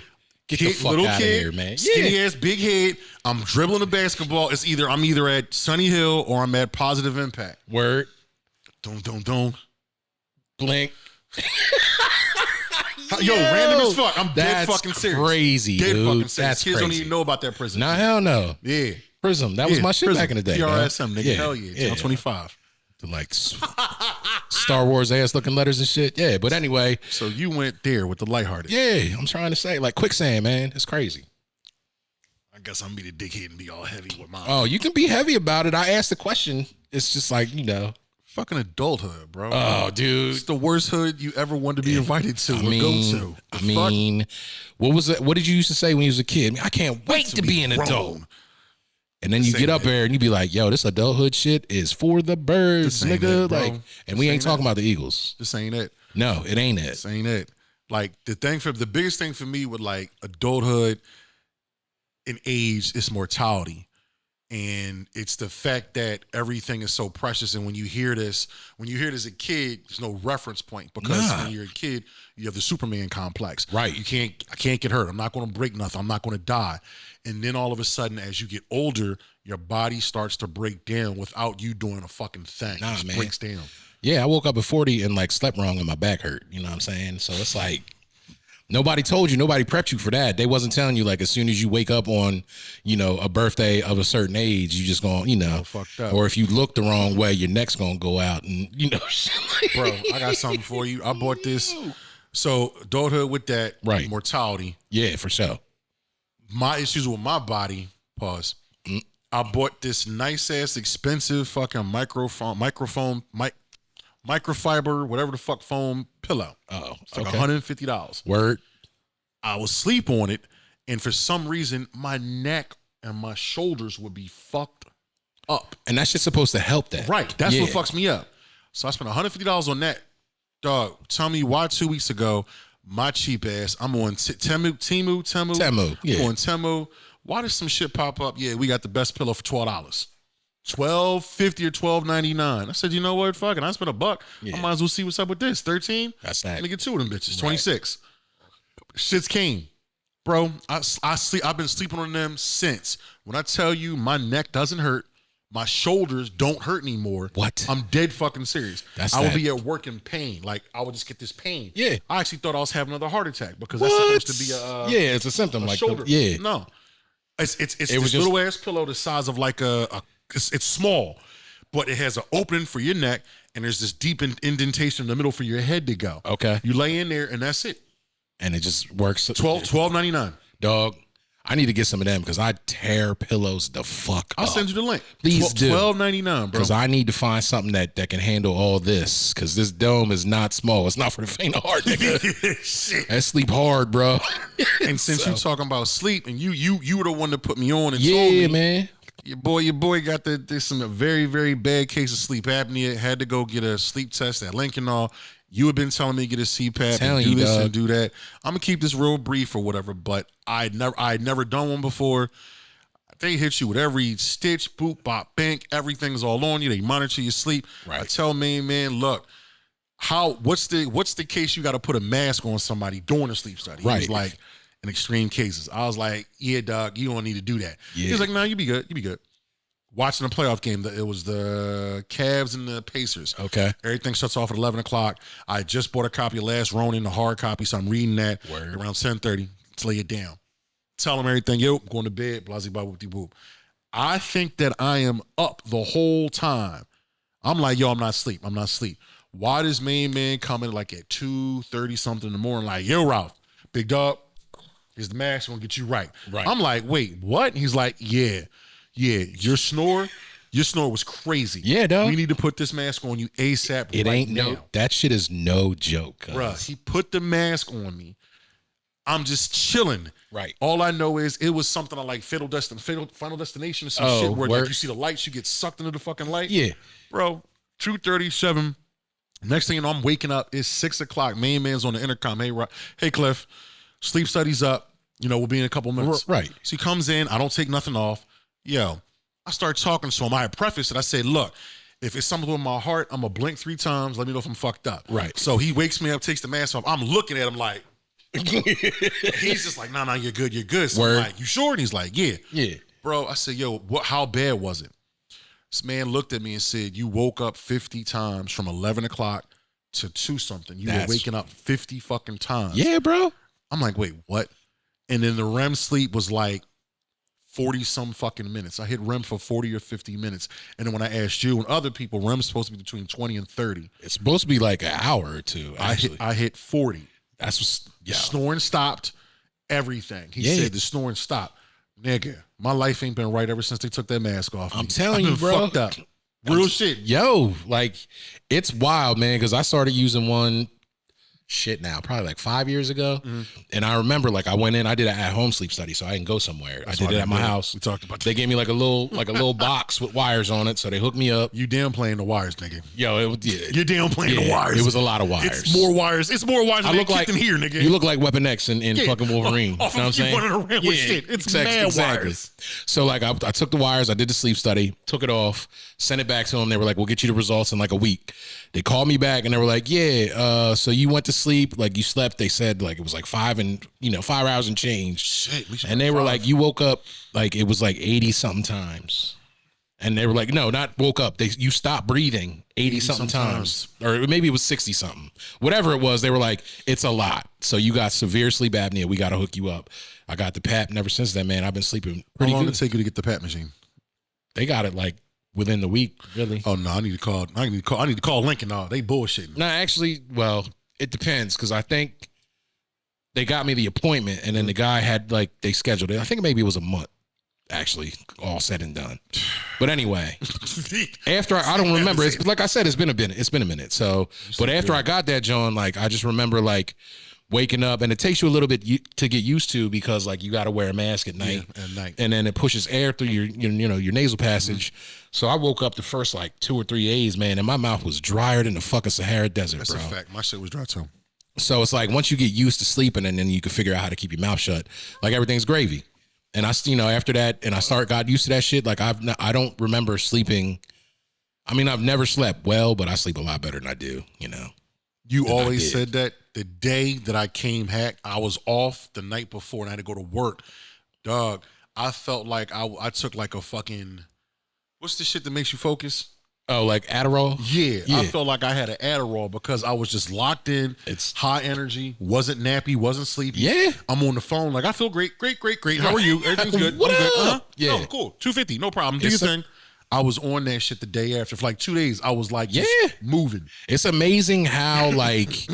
Get the fuck out of here, man. Skinny ass, big head. I'm dribbling the basketball. I'm either at Sunny Hill or I'm at Positive Impact. Word. Don't. Blink. Yo, random as fuck. I'm dead fucking serious. Crazy, dead dude. fucking serious. That's Kids crazy. don't even know about that Prism. Nah, hell no. Yeah. Prism. That was my shit Prism. back in the day. PRSM, nigga. Yeah. Hell yeah. Channel 25. The like Star Wars ass looking letters and shit. Yeah, but anyway. So you went there with the lighthearted. Yeah, I'm trying to say like quicksand, man. It's crazy. I guess I'm gonna be the dickhead and be all heavy with mine. Oh, you can be heavy about it. I asked the question. It's just like, fucking adulthood, bro. Oh, dude. It's the worst hood you ever wanted to be invited to or go to. What was it? What did you used to say when you was a kid? I can't wait to be an adult. And then you get up there and you be like, yo, this adulthood shit is for the birds, nigga. And we ain't talking about the Eagles. This ain't it. No, it ain't it. This ain't it. Like the biggest thing for me with like adulthood and age is mortality. And it's the fact that everything is so precious. And when you hear this as a kid, there's no reference point because when you're a kid, you have the Superman complex. Right. I can't get hurt. I'm not going to break nothing. I'm not going to die. And then all of a sudden, as you get older, your body starts to break down without you doing a fucking thing. It just breaks down. Yeah, I woke up at 40 and like slept wrong and my back hurt. You know what I'm saying? So it's like, nobody told you, nobody prepped you for that. They wasn't telling you like as soon as you wake up on, a birthday of a certain age, you just gonna, fucked up. Or if you look the wrong way, your neck's gonna go out and shit like Bro, I got something for you. I bought this. So adulthood with that mortality. Yeah, for sure. My issues with my body, pause. I bought this nice ass expensive fucking microfiber, whatever the fuck foam pillow. Oh, it's like $150. Word. I was asleep on it, and for some reason, my neck and my shoulders would be fucked up. And that's just supposed to help that. Right. That's what fucks me up. So I spent $150 on that. Dog, tell me why 2 weeks ago, my cheap ass, I'm on Temu. Yeah. I'm on Temu. Why does some shit pop up? Yeah, we got the best pillow for $12. $12.50 or $12.99. I said, you know what? Fuck it. I spent $1. I might as well see what's up with this. 13. That's that. Let me get two of them bitches. 26. Shit's king, bro. I've been sleeping on them since. When I tell you my neck doesn't hurt, my shoulders don't hurt anymore. What? I'm dead fucking serious. I would be at work in pain. Like I would just get this pain. Yeah. I actually thought I was having another heart attack because that's supposed to be a it's a symptom like shoulder. No. It's this little ass pillow the size of like it's small, but it has an opening for your neck and there's this deep indentation in the middle for your head to go. Okay. You lay in there and that's it. And it just works. $12.99. Dog, I need to get some of them because I tear pillows the fuck up. I'll send you the link. Please do. $12.99, bro. Because I need to find something that can handle all this. Because this dome is not small. It's not for the faint of heart, nigga. Shit. I sleep hard, bro. And since you talking about sleep, and you were the one that put me on and told me, yeah, man. Your boy got there's some very, very bad case of sleep apnea. Had to go get a sleep test at Lincoln. You had been telling me to get a CPAP and do this and do that. I'm gonna keep this real brief or whatever, but I'd never done one before. They hit you with every stitch, boop, bop, bank, everything's all on you. They monitor your sleep. Right. I tell man, look, what's the case you got to put a mask on somebody during a sleep study? Right. He was like, in extreme cases. I was like, yeah, dog, you don't need to do that. Yeah. He was like, no, you be good. watching the playoff game. It was the Cavs and the Pacers. Okay. Everything shuts off at 11 o'clock. I just bought a copy of Last Ronin, the hard copy, so I'm reading that around 10:30 to lay it down. Tell them everything. Yo, I'm going to bed. Blah, blah, blah, whoop, whoop. I think that I am up the whole time. I'm like, yo, I'm not asleep. I'm not asleep. Why this main man coming like at 2:30 something in the morning? Like, yo, Ralph, big dog, here's the mask. We're gonna get you right. I'm like, wait, what? And he's like, yeah, your snore was crazy. Yeah, dog. We need to put this mask on you ASAP. It right ain't now. no. That shit is no joke, Bruh, he put the mask on me. I'm just chilling. Right. All I know is it was something like Final Destination or some shit where like, you see the lights, you get sucked into the fucking light. Yeah. Bro, 2:37. Next thing you know, I'm waking up. It's 6 o'clock. Main man's on the intercom. Hey, Cliff, sleep study's up. You know, we'll be in a couple minutes. Right. So he comes in. I don't take nothing off. Yo, I start talking to him. I preface it. I say, look, if it's something with my heart, I'm going to blink 3 times. Let me know if I'm fucked up. Right. So he wakes me up, takes the mask off. I'm looking at him like, he's just like, nah, you're good, you're good. So I'm like, you sure? And he's like, yeah. Yeah. Bro, I said, yo, how bad was it? This man looked at me and said, you woke up 50 times from 11 o'clock to 2 something. You were waking up 50 fucking times. Yeah, bro. I'm like, wait, what? And then the REM sleep was like 40 some fucking minutes. I hit REM for 40 or 50 minutes. And then when I asked you and other people, REM's supposed to be between 20 and 30. It's supposed to be like an hour or two, actually. I hit 40. That's what's, The snoring stopped. Everything. He said the snoring stopped. Nigga, my life ain't been right ever since they took that mask off. I'm telling you, bro. Fucked up. Real shit. Yo, like, it's wild, man, because I started using one now, probably like 5 years ago. And I remember, like, I went in, I did an at-home sleep study, so I didn't go somewhere. I did it at my house. We talked about that. They gave me like a little box with wires on it, so they hooked me up. You downplaying the wires, nigga. Yo, you're downplaying the wires. It was a lot of wires. It's more wires. It's more wires than in here, nigga. You look like Weapon X in fucking Wolverine. You know what I'm saying? Running around with shit. It's mad wires. So like I took the wires, I did the sleep study, took it off, sent it back to them. They were like, we'll get you the results in like a week. They called me back and they were like, yeah, so you went to sleep, like you slept. They said like it was like 5 hours and change. Shit, and they were like, you woke up like it was like 80 something times. And they were like, no, not woke up. You stopped breathing 80 something times. Or maybe it was 60 something. Whatever it was, they were like, it's a lot. So you got severe sleep apnea. We got to hook you up. I got the PAP. And ever since then, man, I've been sleeping pretty good. How long did it take you to get the PAP machine? They got it like within the week, really. Oh no, I need to call Lincoln. No, they bullshitting. No, actually, well, it depends because I think they got me the appointment and then the guy had like they scheduled it. I think maybe it was a month, actually, all said and done. But anyway, after I don't remember. It's like I said, it's been a minute. So, but after I got that, John, like I just remember like waking up, and it takes you a little bit to get used to because like you got to wear a mask at night, and then it pushes air through your nasal passage. So I woke up the first like 2 or 3 days, man, and my mouth was drier than the fucking Sahara Desert. That's bro. a fact. My shit was dry too. So it's like once you get used to sleeping, and then you can figure out how to keep your mouth shut, like everything's gravy. And I, after that, and I got used to that shit. Like I don't remember sleeping. I mean, I've never slept well, but I sleep a lot better than I do. You always said that the day that I came hack, I was off the night before and I had to go to work. Dog, I felt like I took like a fucking, what's the shit that makes you focus? Oh, like Adderall? Yeah. I felt like I had an Adderall because I was just locked in. It's high energy, wasn't nappy, wasn't sleepy. Yeah. I'm on the phone like, I feel great. How are you? Everything's good. What I'm up? good. Uh-huh. Yeah. Oh, cool. 250, no problem. Do your thing. I was on that shit the day after. For like 2 days, I was like just moving. It's amazing how like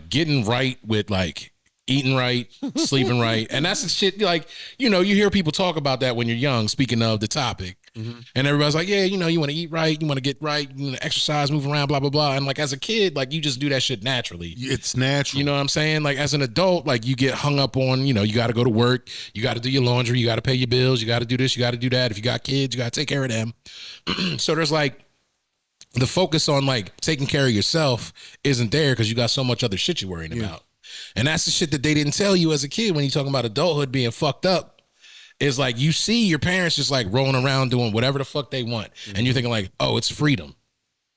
getting right with like eating right, sleeping right. And that's the shit like, you hear people talk about that when you're young, speaking of the topic. And everybody's like, yeah, you want to eat right, you want to get right, you want to exercise, move around, blah, blah, blah. And like as a kid, like you just do that shit naturally. It's natural. You know what I'm saying? Like as an adult, like you get hung up on, you got to go to work, you got to do your laundry, you got to pay your bills, you got to do this, you got to do that. If you got kids, you got to take care of them. So there's like the focus on like taking care of yourself isn't there because you got so much other shit you're worrying about. And that's the shit that they didn't tell you as a kid when you're talking about adulthood being fucked up. Is like you see your parents just like rolling around doing whatever the fuck they want. And you're thinking like, oh, it's freedom.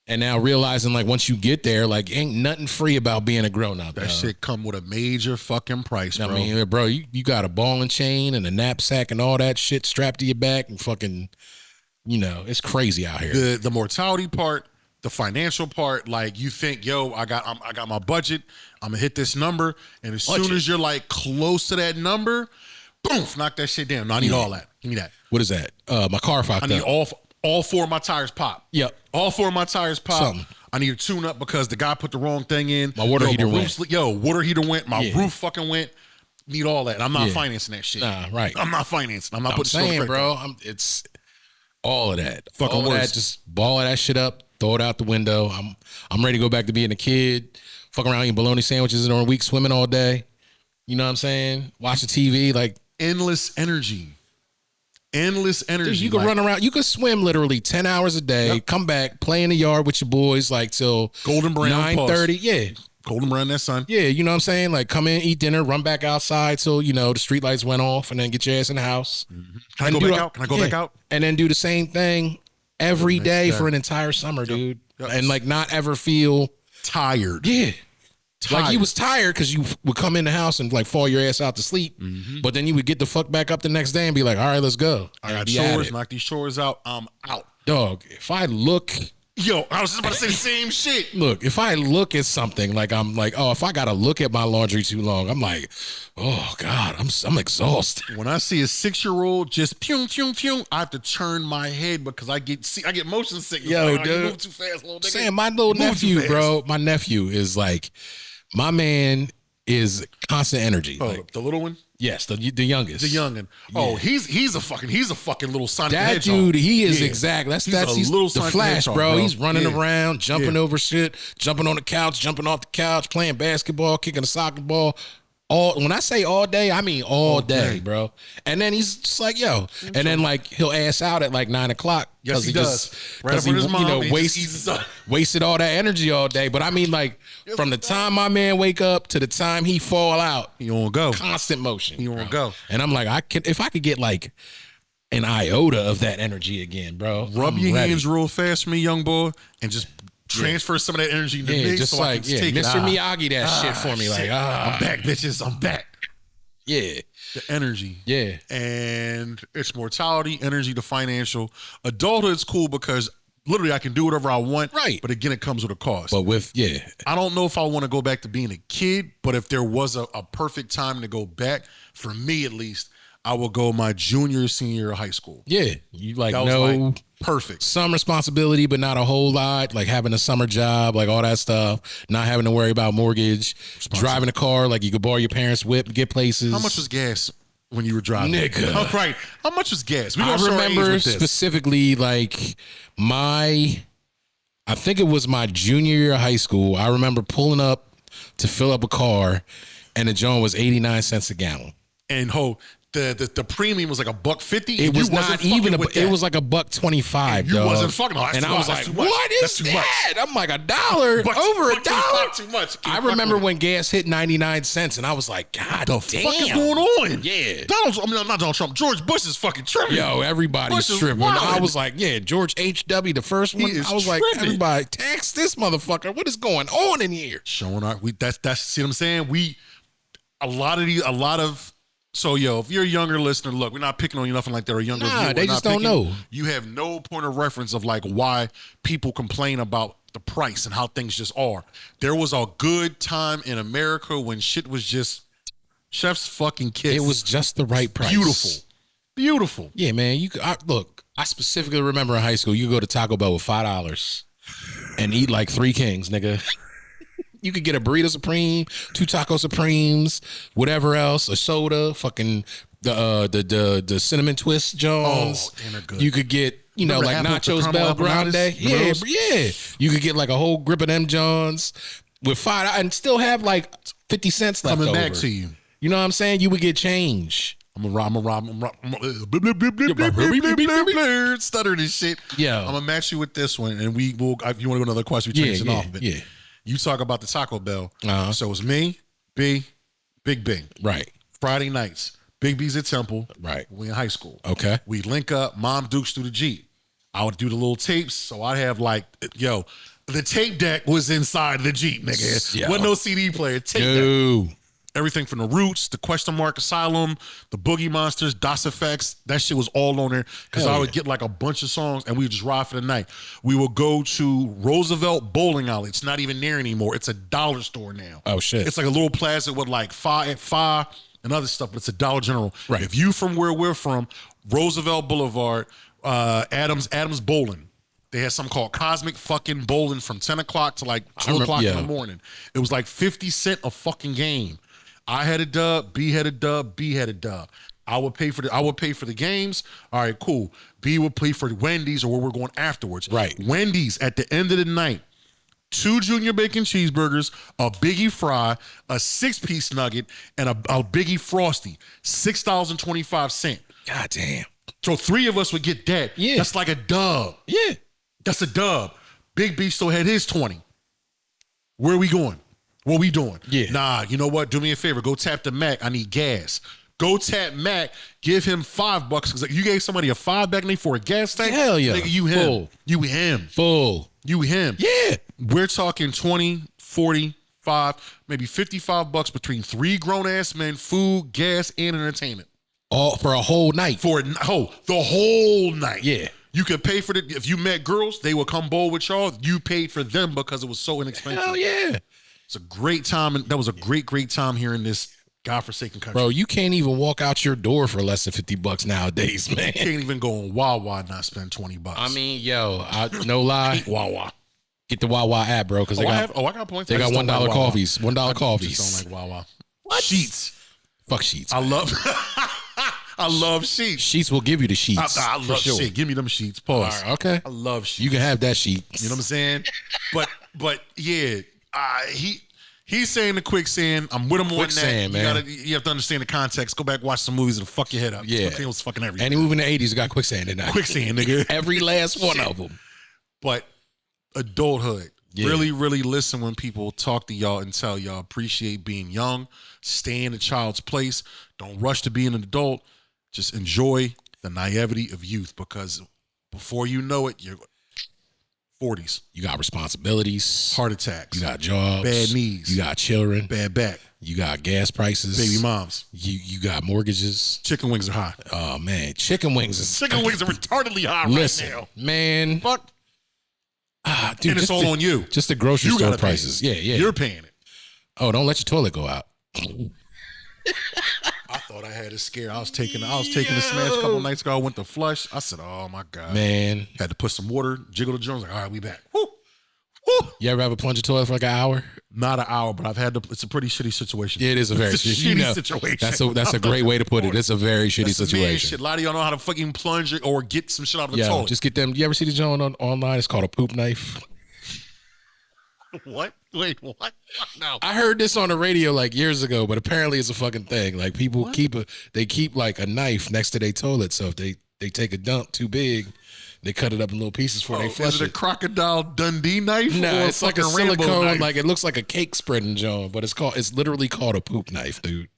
And now realizing like once you get there, like ain't nothing free about being a grown up. That shit come with a major fucking price, bro. I mean, bro, you got a ball and chain and a knapsack and all that shit strapped to your back and fucking, it's crazy out here. The mortality part, the financial part, like you think, yo, I got my budget, I'm gonna hit this number, and as soon as you're like close to that number, boom, knock that shit down. No, I need all that. Give me that. What is that? My car fucked up. I need all 4 of my tires pop. Yep. All 4 of my tires pop. Something. I need a tune up because the guy put the wrong thing in. My water heater went. Water heater went. My roof fucking went. Need all that. And I'm not financing that shit. Nah, right. I'm not financing. I'm not putting saying, bro. It's all of that. Fucking all of worse. that. Just ball that shit up. Throw it out the window. I'm ready to go back to being a kid. Fuck around eating bologna sandwiches during the week, swimming all day. You know what I'm saying? Watch the TV. Like endless energy. Endless energy. Dude, you can run around. You can swim literally 10 hours a day. Yep. Come back, play in the yard with your boys like till golden brown 9:30. Yeah, golden brown that sun. Yeah, you know what I'm saying. Like come in, eat dinner, run back outside till the street lights went off, and then get your ass in the house. Mm-hmm. Can I go back out? Can I go back out? And then do the same thing every day for an entire summer, dude. Yep. And like not ever feel tired. Yeah. Like you was tired because you would come in the house and like fall your ass out to sleep, but then you would get the fuck back up the next day and be like, all right, let's go. I got chores, knock these chores out. I'm out. Dog, if I look... Yo, I was just about to say the same shit. Look, if I look at something, like I'm like, oh, if I got to look at my laundry too long, I'm like, oh, God, I'm exhausted. When I see a 6-year-old just pew, pew, pew, I have to turn my head because I get motion sickness. Yo, like, dude. You move too fast, little nigga. Saying my little nephew, bro, my nephew is like... My man is constant energy. Oh, like, the little one? Yes, the youngest. The youngin. Yeah. Oh, he's a fucking little Sonic that Hedgehog. Dude, he is exactly. He's little the Sonic Flash, Hedgehog, bro. He's running around, jumping Yeah. over shit, jumping on the couch, jumping off the couch, playing basketball, kicking a soccer ball. When I say all day, I mean all day, bro. And then he's just like, yo. And then like he'll ass out at like 9:00. Yes, he does. Right up with his mom, wasted all that energy all day. But I mean, like from the time my man wake up to the time he fall out, he won't go. Constant motion. He won't go. And I'm like, if I could get like an iota of that energy again, bro. Rub your hands real fast for me, young boy, and just transfer some of that energy into me, just so like I can take Mr. Miyagi that shit for me. Shit. Like, I'm back, bitches. I'm back. Yeah. The energy. Yeah. And it's mortality, energy, the financial. Adulthood's cool because literally I can do whatever I want. Right. But again, it comes with a cost. But I don't know if I want to go back to being a kid, but if there was a perfect time to go back, for me at least, I will go my junior, senior year of high school. Yeah. You like that was like perfect. Some responsibility, but not a whole lot. Like having a summer job, like all that stuff. Not having to worry about mortgage. Driving a car, like you could borrow your parents' whip to get places. How much was gas when you were driving? Nigga. Oh, right. How much was gas? I remember specifically like I think it was my junior year of high school. I remember pulling up to fill up a car and the joint was 89 cents a gallon. And the premium was like $1.50. It was not even it was like $1.25. You wasn't fucking. Oh, and I was like, what is that? I'm like $1 over $1. Too much. I remember when gas hit 99 cents and I was like, God the damn. fuck is going on? Yeah. Not Donald Trump. George Bush is fucking tripping. Yo, everybody's tripping. I was like, yeah, George H.W., the first one. I was like, everybody, tax this motherfucker. What is going on in here? Showing our that's see what I'm saying? So, yo, if you're a younger listener, look, we're not picking on you, nothing like that, or younger. Nah, they just don't know. You have no point of reference of like why people complain about the price and how things just are. There was a good time in America when shit was just chef's fucking kiss. It was just the right price. Beautiful. Yeah, man. I specifically remember in high school, you could go to Taco Bell with $5 and eat like 3 Kings, nigga. You could get a burrito supreme, 2 taco supremes, whatever else, a soda, fucking the cinnamon twist Jones. Oh, damn, they're good. You could get like nachos Bel Grande. Yeah. You could get like a whole grip of them Johns with $5 and still have like 50 cents left coming over. back to you. You know what I'm saying? You would get change. I'm stutter this shit. Yeah. I'm gonna match you with this one, and we will. If you want to go another question, we change it off of it. Yeah. You talk about the Taco Bell. So it's me, Big B. Right. Friday nights. Big B's at Temple. Right. We in high school. Okay. We link up. Mom dukes through the Jeep. I would do the little tapes. So I'd have like, The tape deck was inside the Jeep, nigga. Yo. Wasn't no CD player. Tape deck. Dude. Everything from the Roots, the Question Mark Asylum, the Boogie Monsters, DOS Effects, that shit was all on there. Because I would get like a bunch of songs and we would just ride for the night. We would go to Roosevelt Bowling Alley. It's not even there anymore. It's a dollar store now. Oh, shit. It's like a little plaza with like five and other stuff, but it's a Dollar General. Right. If you from where we're from, Roosevelt Boulevard, Adams Bowling. They had something called Cosmic fucking Bowling from 10 o'clock to like 2 o'clock in the morning. It was like 50 cents a fucking game. I had a dub, B had a dub, B had a dub. I would pay for the games. All right, cool. B would pay for Wendy's or where we're going afterwards. Right. Wendy's at the end of the night, 2 junior bacon cheeseburgers, a Biggie fry, a 6-piece nugget, and a Biggie Frosty. $6.25. God damn. So 3 of us would get that. Yeah. That's like a dub. Yeah. That's a dub. Big B still had his 20. Where are we going? What we doing? Yeah. Nah, you know what? Do me a favor. Go tap the Mac. I need gas. Go tap Mac. Give him $5 because you gave somebody a $5 back in there for a gas tank. Hell yeah. Nigga, you him. Full. You him. Full. You him. Yeah. We're talking 20, 40, 5, maybe $55 between 3 grown ass men, food, gas, and entertainment. All for a whole night. The whole night. Yeah. You could pay for it. If you met girls, they would come bowl with y'all. You paid for them because it was so inexpensive. Hell yeah. It's a great time, and that was a great time here in this godforsaken country. Bro, you can't even walk out your door for less than $50 nowadays, man. You can't even go on Wawa and not spend $20. I mean, yo, no lie. Wawa. Get the Wawa app, bro, because I got points. They I got just don't $1 like Wawa. coffees. $1 I coffees. just don't like Wawa. What? Sheets. Fuck Sheets. I love I love Sheets. Sheets will give you the sheets. I love shit. Give me them sheets. Pause. All right, okay. I love sheets. You can have that sheet. You know what I'm saying? But yeah, he's saying the quicksand. I'm with him on Quicksand, that. man. You have to understand the context. Go back, watch some movies, and fuck your head up. Yeah. It was fucking everything. Any movie in the 80s got quicksand in that. Quicksand, nigga. Every last one of them. But adulthood. Yeah. Really listen when people talk to y'all and tell y'all appreciate being young. Stay in a child's place. Don't rush to being an adult. Just enjoy the naivety of youth because before you know it, you're 40s. You got responsibilities. Heart attacks. You got jobs. Bad knees. You got children. Bad back. You got gas prices. Baby moms. You got mortgages. Chicken wings are hot. Oh, man. Chicken wings is... Chicken wings are retardedly hot Listen, right now. man. Fuck. Dude, And it's all on you. Just the grocery You store gotta pay prices. it. Yeah. You're paying it. Oh, don't let your toilet go out. I thought I had a scare. I was taking the smash a couple nights ago. I went to flush. I said, oh my God. Man. Had to put some water, jiggle the drums. Like, all right, we back. Woo. Woo. You ever have a plunge your toilet for like an hour? Not an hour, but I've had it's a pretty shitty situation. Yeah, it is a very It's a shitty situation. That's a great way to put it. It's a very shitty That's some man situation. shit. A lot of y'all know how to fucking plunge it or get some shit out of the Yo, toilet. just get them. You ever see the joint online? It's called a poop knife. What? Wait, what? No. I heard this on the radio like years ago, but apparently it's a fucking thing. Like people keep like a knife next to their toilet, so if they take a dump too big, they cut it up in little pieces before they flush Is it a it. Crocodile Dundee knife? Nah, or it's like a fucking Rambo silicone, knife? like it looks like a cake spreading joint, but it's literally called a poop knife, dude.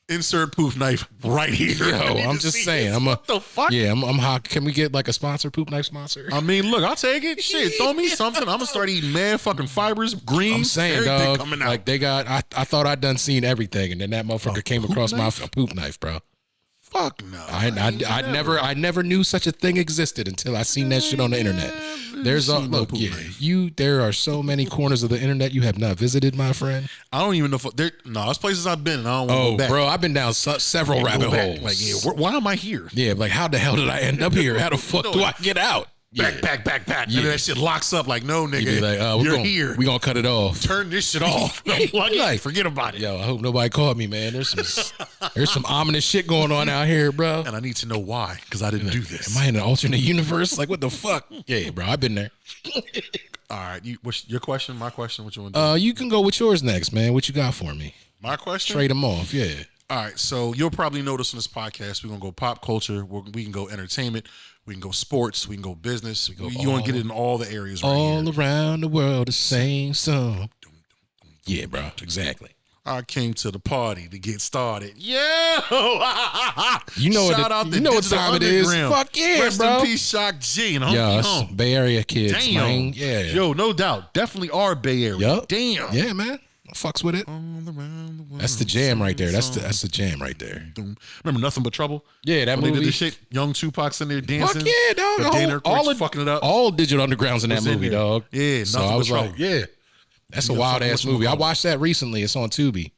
Insert poof knife right here. Yo, I need I'm to just see saying. this. What the fuck? Yeah, I'm hot. Can we get like a sponsor, poop knife sponsor? I mean, look, I'll take it. Shit, throw me something. I'm gonna start eating mad fucking fibers, greens. I'm saying, everything dog. coming out. Like they got. I thought I'd done seen everything, and then that motherfucker came poop across knife? my poop knife, bro. Fuck no. I never knew such a thing existed until I seen that shit on the internet. There's a seen no look, poop yeah. knife. There are so many corners of the internet you have not visited, my friend. I don't even know if there's places I've been and I don't want to go back. Bro, I've been down several rabbit holes. Like, yeah, why am I here? Yeah, like how the hell did I end up here? How the fuck do I get out? Back. Yeah. And then that shit locks up like, no, nigga, You be like, you're here. We gonna cut it off. Turn this shit off. Like, forget about it. Yo, I hope nobody called me, man. There's some ominous shit going on out here, bro. And I need to know why, because I didn't do this. Am I in an alternate universe? Like, what the fuck? Yeah, bro, I've been there. All right, what's your question? My question? What you want to do? You can go with yours next, man. What you got for me? My question? Trade them off, yeah. All right, so you'll probably notice on this podcast, we're going to go pop culture, we can go entertainment, we can go sports, we can go business. You want to get it in all the areas right all here. around the world, the same song. Yeah, bro, exactly. I came to the party to get started. Yo! You know Shout out you know what time it is. Fuck yeah, Rest bro. in peace, Shock G. And Yes, Bay Area kids, Damn. man. Yeah. Yo, no doubt. Definitely our Bay Area. Yup. Damn. Yeah, man. I fucks with it. That's the jam right there. That's the jam right there. Remember Nothing But Trouble? Yeah, that When movie. they did the shit, young Tupac's in there dancing. Fuck yeah, dog. But Dan Aykroyd's fucking it up. All Digital Underground's in that Was in movie, there. dog. Yeah, So Nothing I But was Trouble. like, yeah. That's a Yeah, wild fucking ass movie. I whatchamacallit. watched that recently. It's on Tubi.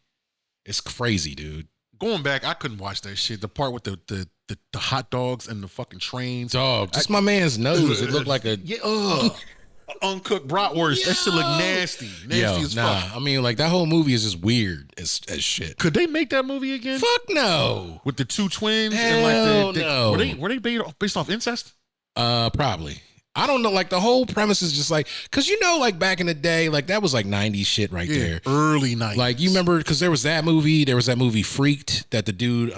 It's crazy, dude. Going back, I couldn't watch that shit. The part with the hot dogs and the fucking trains. Dog, just my man's nose. It looked like a Yeah, uncooked bratwurst. That shit look nasty. Nasty as fuck. I mean, like that whole movie is just weird as shit. Could they make that movie again? Fuck no. With the two twins Hell and like no. were they based off incest? Probably. I don't know. Like the whole premise is just like, cause you know, like back in the day, like that was like 90s shit right there. Early 90s. Like you remember, cause there was that movie Freaked that the dude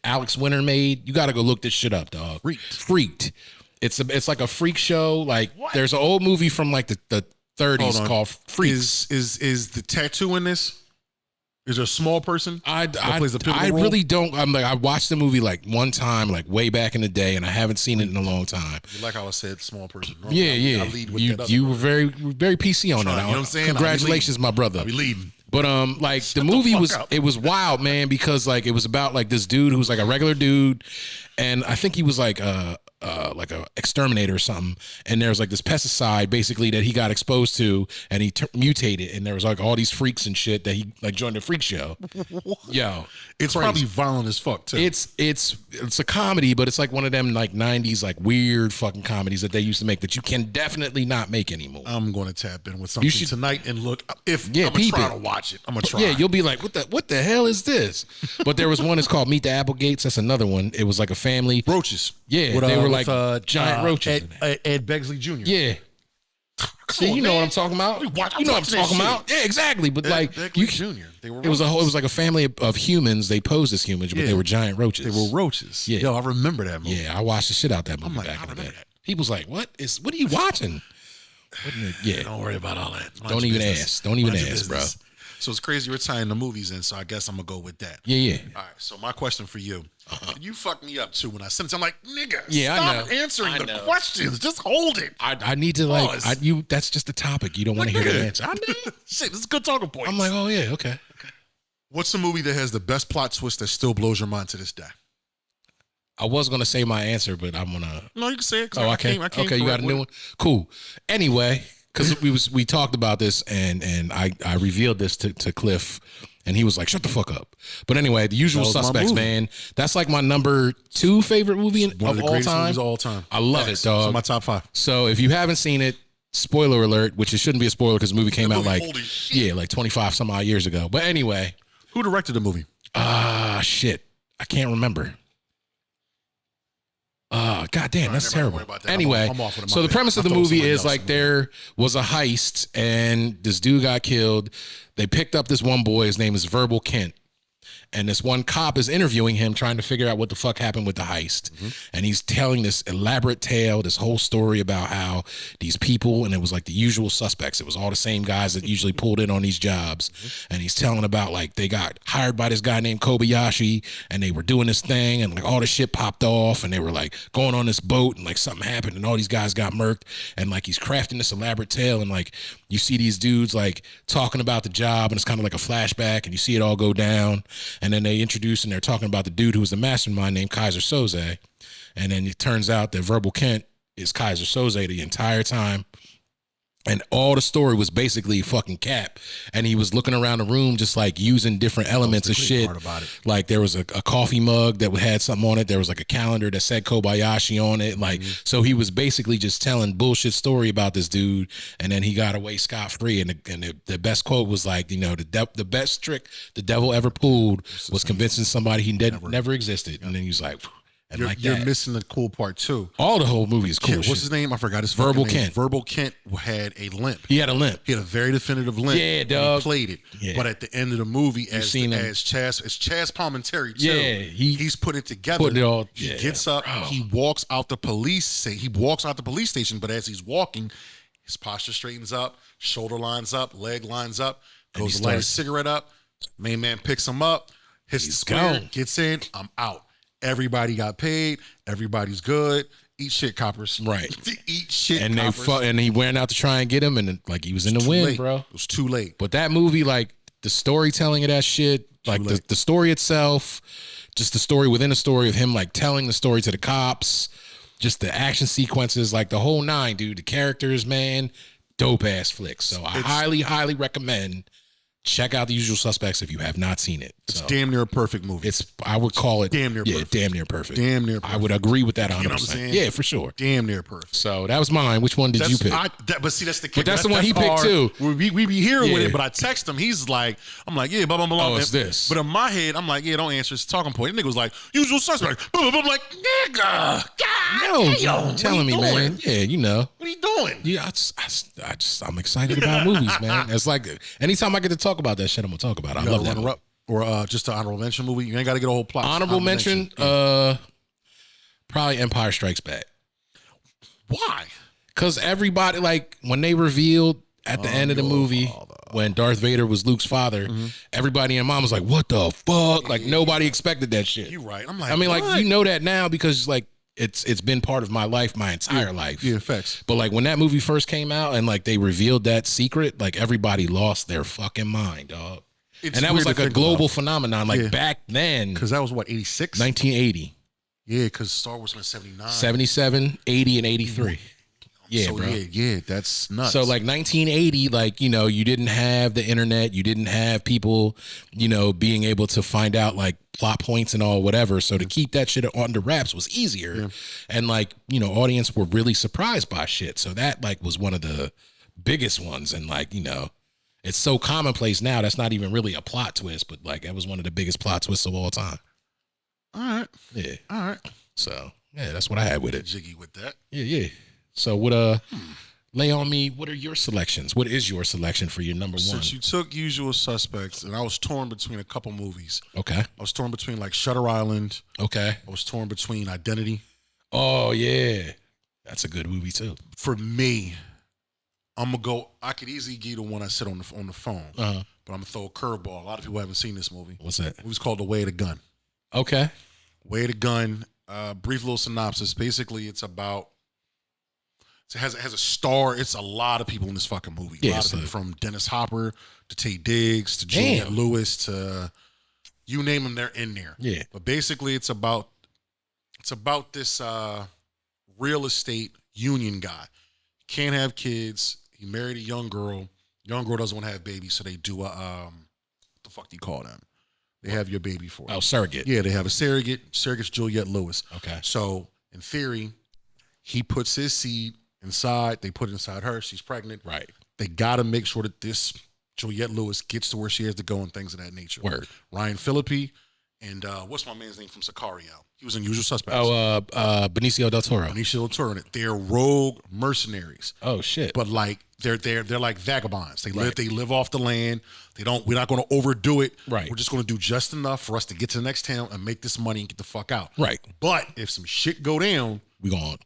Alex Winter made. You got to go look this shit up, dog. Freaked. It's like a freak show. Like there's an old movie from like the 30s called Freaks. Is the tattoo in this? Is there a small person? I plays a pivotal role? really don't. I'm like I watched the movie like one time, like way back in the day, and I haven't seen it in a long time. You like how I said small person. Yeah. I lead with You were very PC on that. You know what I'm saying? Congratulations, my brother. I'll be leading. But like the movie fuck was wild, man, because like it was about like this dude who was like a regular dude, and I think he was like a exterminator or something, and there was like this pesticide basically that he got exposed to, and he mutated, and there was like all these freaks and shit that he like joined a freak show. Yo, It's crazy. probably violent as fuck too. It's a comedy, but it's like one of them like 90s like weird fucking comedies that they used to make that you can definitely not make anymore. I'm going to tap in with something tonight and look. If I'm gonna peep try it. to watch it, I'm gonna try. Yeah, you'll be like, what the hell is this? But there was one. It's called Meet the Applegates. That's another one. It was like a family. Roaches. Yeah, they were like giant roaches. Ed Begsley Jr. Yeah. See, you know what I'm talking about. You know what I'm talking about. Yeah, exactly. But like, Begsley Jr. They were. it was like a family of humans. They posed as humans, but they were giant roaches. They were roaches. Yeah. Yo, I remember that movie. Yeah, I watched the shit out that movie like, back I in the day. remember that. People's like, what are you watching? Yeah. Don't worry about all that. Mind Don't your even business. ask. Don't even Mind your ask, bro. business. So it's crazy we're tying the movies in, so I guess I'm gonna go with that. Yeah. All right, so my question for you. You fucked me up too when I sent it. I'm like, nigga, Yeah, I stop know. answering I the know. questions. Just hold it. I need to like Pause. that's just the topic. You don't want to hear the nigga. answer. I know. Shit, this is good talking points. I'm like, oh yeah, okay. What's the movie that has the best plot twist that still blows your mind to this day? I was gonna say my answer, but I'm gonna. No, you can say it. 'cause Oh, I okay. came Okay, you got a new one. Cool. Anyway, because we talked about this and I revealed this to Cliff, and he was like, "Shut the fuck up." But anyway, The Usual That was my Suspects, movie. man. That's like my number 2 favorite movie One of of the all greatest time. movies of all time. I love Facts. it, dog. It's in my top 5. So if you haven't seen it, spoiler alert, which it shouldn't be a spoiler because the movie came out movie like old as shit. like 25 some odd years ago. But anyway, Who directed the movie? shit, I can't remember. God damn, that's never mind, terrible. don't worry about that. Anyway, I'm off with it, my so the bad. premise of I the thought movie somebody is else like was there was a heist and this dude got killed. They picked up this one boy. His name is Verbal Kent. And this one cop is interviewing him, trying to figure out what the fuck happened with the heist. And he's telling this elaborate tale, this whole story about how these people, and it was like the usual suspects. It was all the same guys that usually pulled in on these jobs. And he's telling about like they got hired by this guy named Kobayashi, and they were doing this thing, and like all this shit popped off, and they were like going on this boat, and like something happened, and all these guys got murked. And like he's crafting this elaborate tale, and like you see these dudes like talking about the job, and it's kind of like a flashback, and you see it all go down. And then they introduce and they're talking about the dude who was the mastermind named Kaiser Soze. And then it turns out that Verbal Kent is Kaiser Soze the entire time. And all the story was basically fucking cap. And he was looking around the room just like using different elements of shit. part about it. Like there was a coffee mug that had something on it. There was like a calendar that said Kobayashi on it. Like, so he was basically just telling bullshit story about this dude. And then he got away scot-free. And the best quote was like, you know, the best trick the devil ever pulled was convincing somebody he never existed. And then he was like, and You're missing the cool part too. all the whole movie is cool. Kent, what's his name? I forgot his Verbal fucking name. Kent. Verbal Kent had a limp. He had a limp. He had a very definitive limp. Yeah, when dog. He played it. Yeah. But at the end of the movie, as seen him. Chaz Palminteri too. Yeah, he's put it together. Putting it all- He yeah, gets up. bro. He walks out the police. He walks out the police station. But as he's walking, his posture straightens up, shoulder lines up, leg lines up. And he Goes to light his starts- cigarette up. Main man picks him up, hits the He's square, gone. gets in, I'm out. Everybody got paid. Everybody's good. Eat shit, coppers. Right. Eat shit, And coppers. and he went out to try and get him, and like he was in the Too wind, late. bro. It was too late. But that movie, like the storytelling of that shit, like the story itself, just the story within a story of him like telling the story to the cops, just the action sequences, like the whole nine, dude. The characters, man, dope ass flick. So I highly recommend. Check out The Usual Suspects if you have not seen it. It's damn near a perfect movie. I would call it damn near perfect. damn near perfect. Damn near perfect. I would agree with that 100%. You know what I'm saying? Yeah, for sure. Damn near perfect. So that was mine. Which one did you pick? But see, that's the kick. But that's the one he picked too. We be here with Yeah. it, but I text him. He's like, I'm like, yeah, blah, blah, blah. Oh, it's this. But in my head, I'm like, yeah, don't answer. It's a talking point. The nigga was like, Usual Suspect. Blah, blah, blah. I'm like, nigga. God No, damn, you telling me, doing? man. Yeah, you know. What are you doing? Yeah, I'm excited about movies, man. It's like anytime I get to talk about that shit, I'm gonna talk about it. I love that. Runner up or just an honorable mention movie. You ain't got to get a whole plot. Honorable mention, probably Empire Strikes Back. Why? Because everybody, like, when they revealed at the end of the movie when Darth Vader was Luke's father, everybody and mom was like, "What the fuck?" Like nobody expected that shit. You right. I'm like, I mean, what? like you know that now because like it's been part of my life, my entire life. Yeah, facts. But like when that movie first came out and like they revealed that secret, like everybody lost their fucking mind, dog. It's And that was weird like to a think global about. phenomenon. Like Yeah. back then, Because that was what, 86? 1980, Yeah, because Star Wars was 79. 77, 80, and 83. Yeah, so, bro. Yeah, that's nuts. So like 1980, like, you know, you didn't have the internet, you didn't have people, you know, being able to find out like plot points and all whatever. So to keep that shit under wraps was easier. Yeah. And like, you know, audience were really surprised by shit. So that like was one of the biggest ones. And like, you know, it's so commonplace now. That's not even really a plot twist, but like that was one of the biggest plot twists of all time. all right. Yeah. All right. So yeah, that's what I had with it. Jiggy with that. Yeah. So what lay on me, what are your selections? What is your selection for your number one? Since you took Usual Suspects, and I was torn between a couple movies. Okay. I was torn between like Shutter Island. Okay. I was torn between Identity. Oh yeah. That's a good movie too. For me, I'm gonna go. I could easily give you the one I said on the phone, Uh-huh. but I'm gonna throw a curveball. A lot of people haven't seen this movie. What's that? The movie's called The Way of the Gun. Okay. Way of the Gun. Brief little synopsis. Basically, it's about. It has a star. It's a lot of people in this fucking movie. Yeah, a lot of people from Dennis Hopper to Taye Diggs to Juliette Lewis to you name them, they're in there. Yeah. But basically, it's about this real estate union guy. Can't have kids. He married a young girl. Young girl doesn't want to have babies, so they do a what the fuck do you call them? They have your baby for you. Oh, surrogate. Yeah, they have a surrogate. Surrogate's Juliette Lewis. Okay. So in theory, he puts his seed inside. They put it inside her. She's pregnant. Right. They got to make sure that this Juliette Lewis gets to where she has to go and things of that nature. Word. Ryan Phillippe and what's my man's name from Sicario? He was in Usual Suspects. Oh, Benicio del Toro. Benicio del Toro in it. They're rogue mercenaries, Oh shit. but like they're like vagabonds. They Right. live off the land. We're not going to overdo it. Right. We're just going to do just enough for us to get to the next town and make this money and get the fuck out. Right. But if some shit go down, We gonna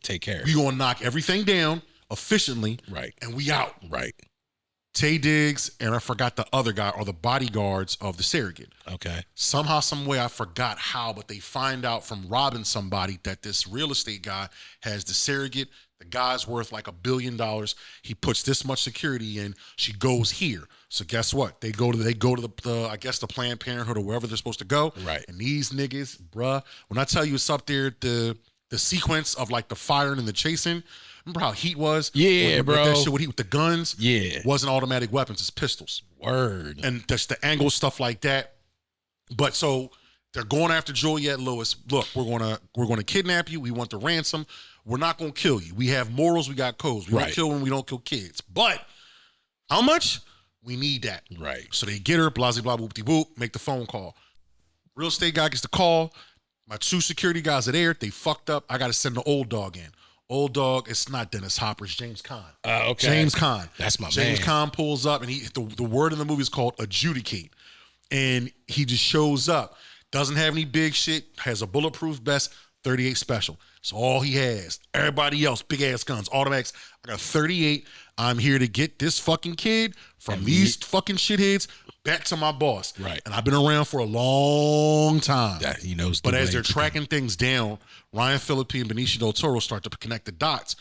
take care. we gonna knock everything down efficiently, Right. and we out. Right. Taye Diggs and I forgot the other guy are the bodyguards of the surrogate. Okay. Somehow, some way, I forgot how, but they find out from robbing somebody that this real estate guy has the surrogate. The guy's worth like $1 billion. He puts this much security in. She goes here. So guess what? They go to the I guess the Planned Parenthood or wherever they're supposed to go. Right. And these niggas, bruh, when I tell you it's up there, the sequence of like the firing and the chasing. Remember how Heat was? Yeah, with bro. that shit with the guns. Yeah. Wasn't automatic weapons. It's pistols. Word. And that's the angle stuff like that. But so they're going after Juliette Lewis. Look, we're gonna kidnap you. We want the ransom. We're not gonna kill you. We have morals. We got codes. We Right. don't kill when we don't kill kids. But how much? We need that. Right. So they get her. Blah blah boop de boop. Make the phone call. Real estate guy gets the call. My two security guys are there. They fucked up. I got to send the old dog in. Old dog, it's not Dennis Hopper, it's James Caan. Okay. James Caan. That's my James man. Caan pulls up, and the word in the movie is called adjudicate. And he just shows up. Doesn't have any big shit, has a bulletproof vest, 38 special. That's all he has. Everybody else, big ass guns, automatics. I got 38. I'm here to get this fucking kid from these fucking shitheads back to my boss. Right. And I've been around for a long time. That he knows. But the as way they're to tracking things down, Ryan Phillippe and Benicio del Toro start to connect the dots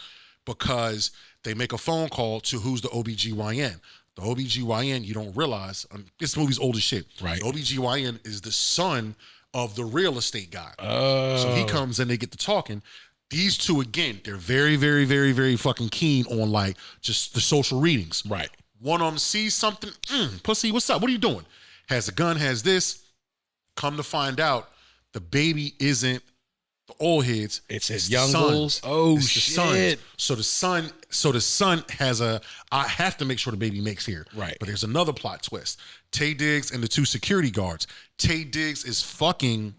because they make a phone call to who's the OBGYN. The OBGYN, you don't realize, this movie's old as shit. Right. The OBGYN is the son of the real estate guy. Oh. So he comes and they get to talking. These two, again, they're very, very, very, very fucking keen on like just the social readings. Right. One of them sees something, pussy, what's up? What are you doing? Has a gun, has this. Come to find out, the baby isn't the old heads. It's his the young sons. bulls. Oh, It's the shit. sons. So the son has I have to make sure the baby makes here. Right. But there's another plot twist. Tay Diggs and the two security guards. Tay Diggs is fucking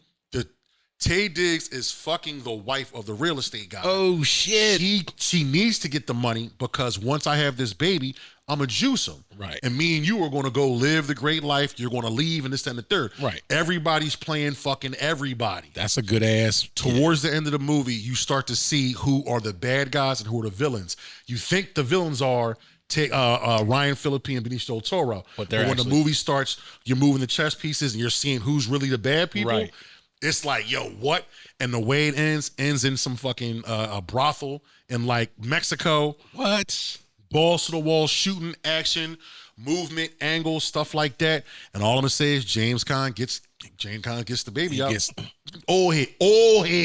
the wife of the real estate guy. Oh, shit. She needs to get the money because once I have this baby, I'm going to juice him. Right. And me and you are going to go live the great life. You're going to leave and this, that, and the third. Right. Everybody's playing fucking everybody. That's a good ass. Towards the end of the movie, you start to see who are the bad guys and who are the villains. You think the villains are Ryan Phillippe and Benicio del Toro. But when the movie starts, you're moving the chess pieces and you're seeing who's really the bad people. Right. It's like, yo, what? And the way it ends in some fucking a brothel in like Mexico. What? Balls to the wall, shooting, action, movement, angles, stuff like that. And all I'm gonna say is James Caan gets the baby out. Old head.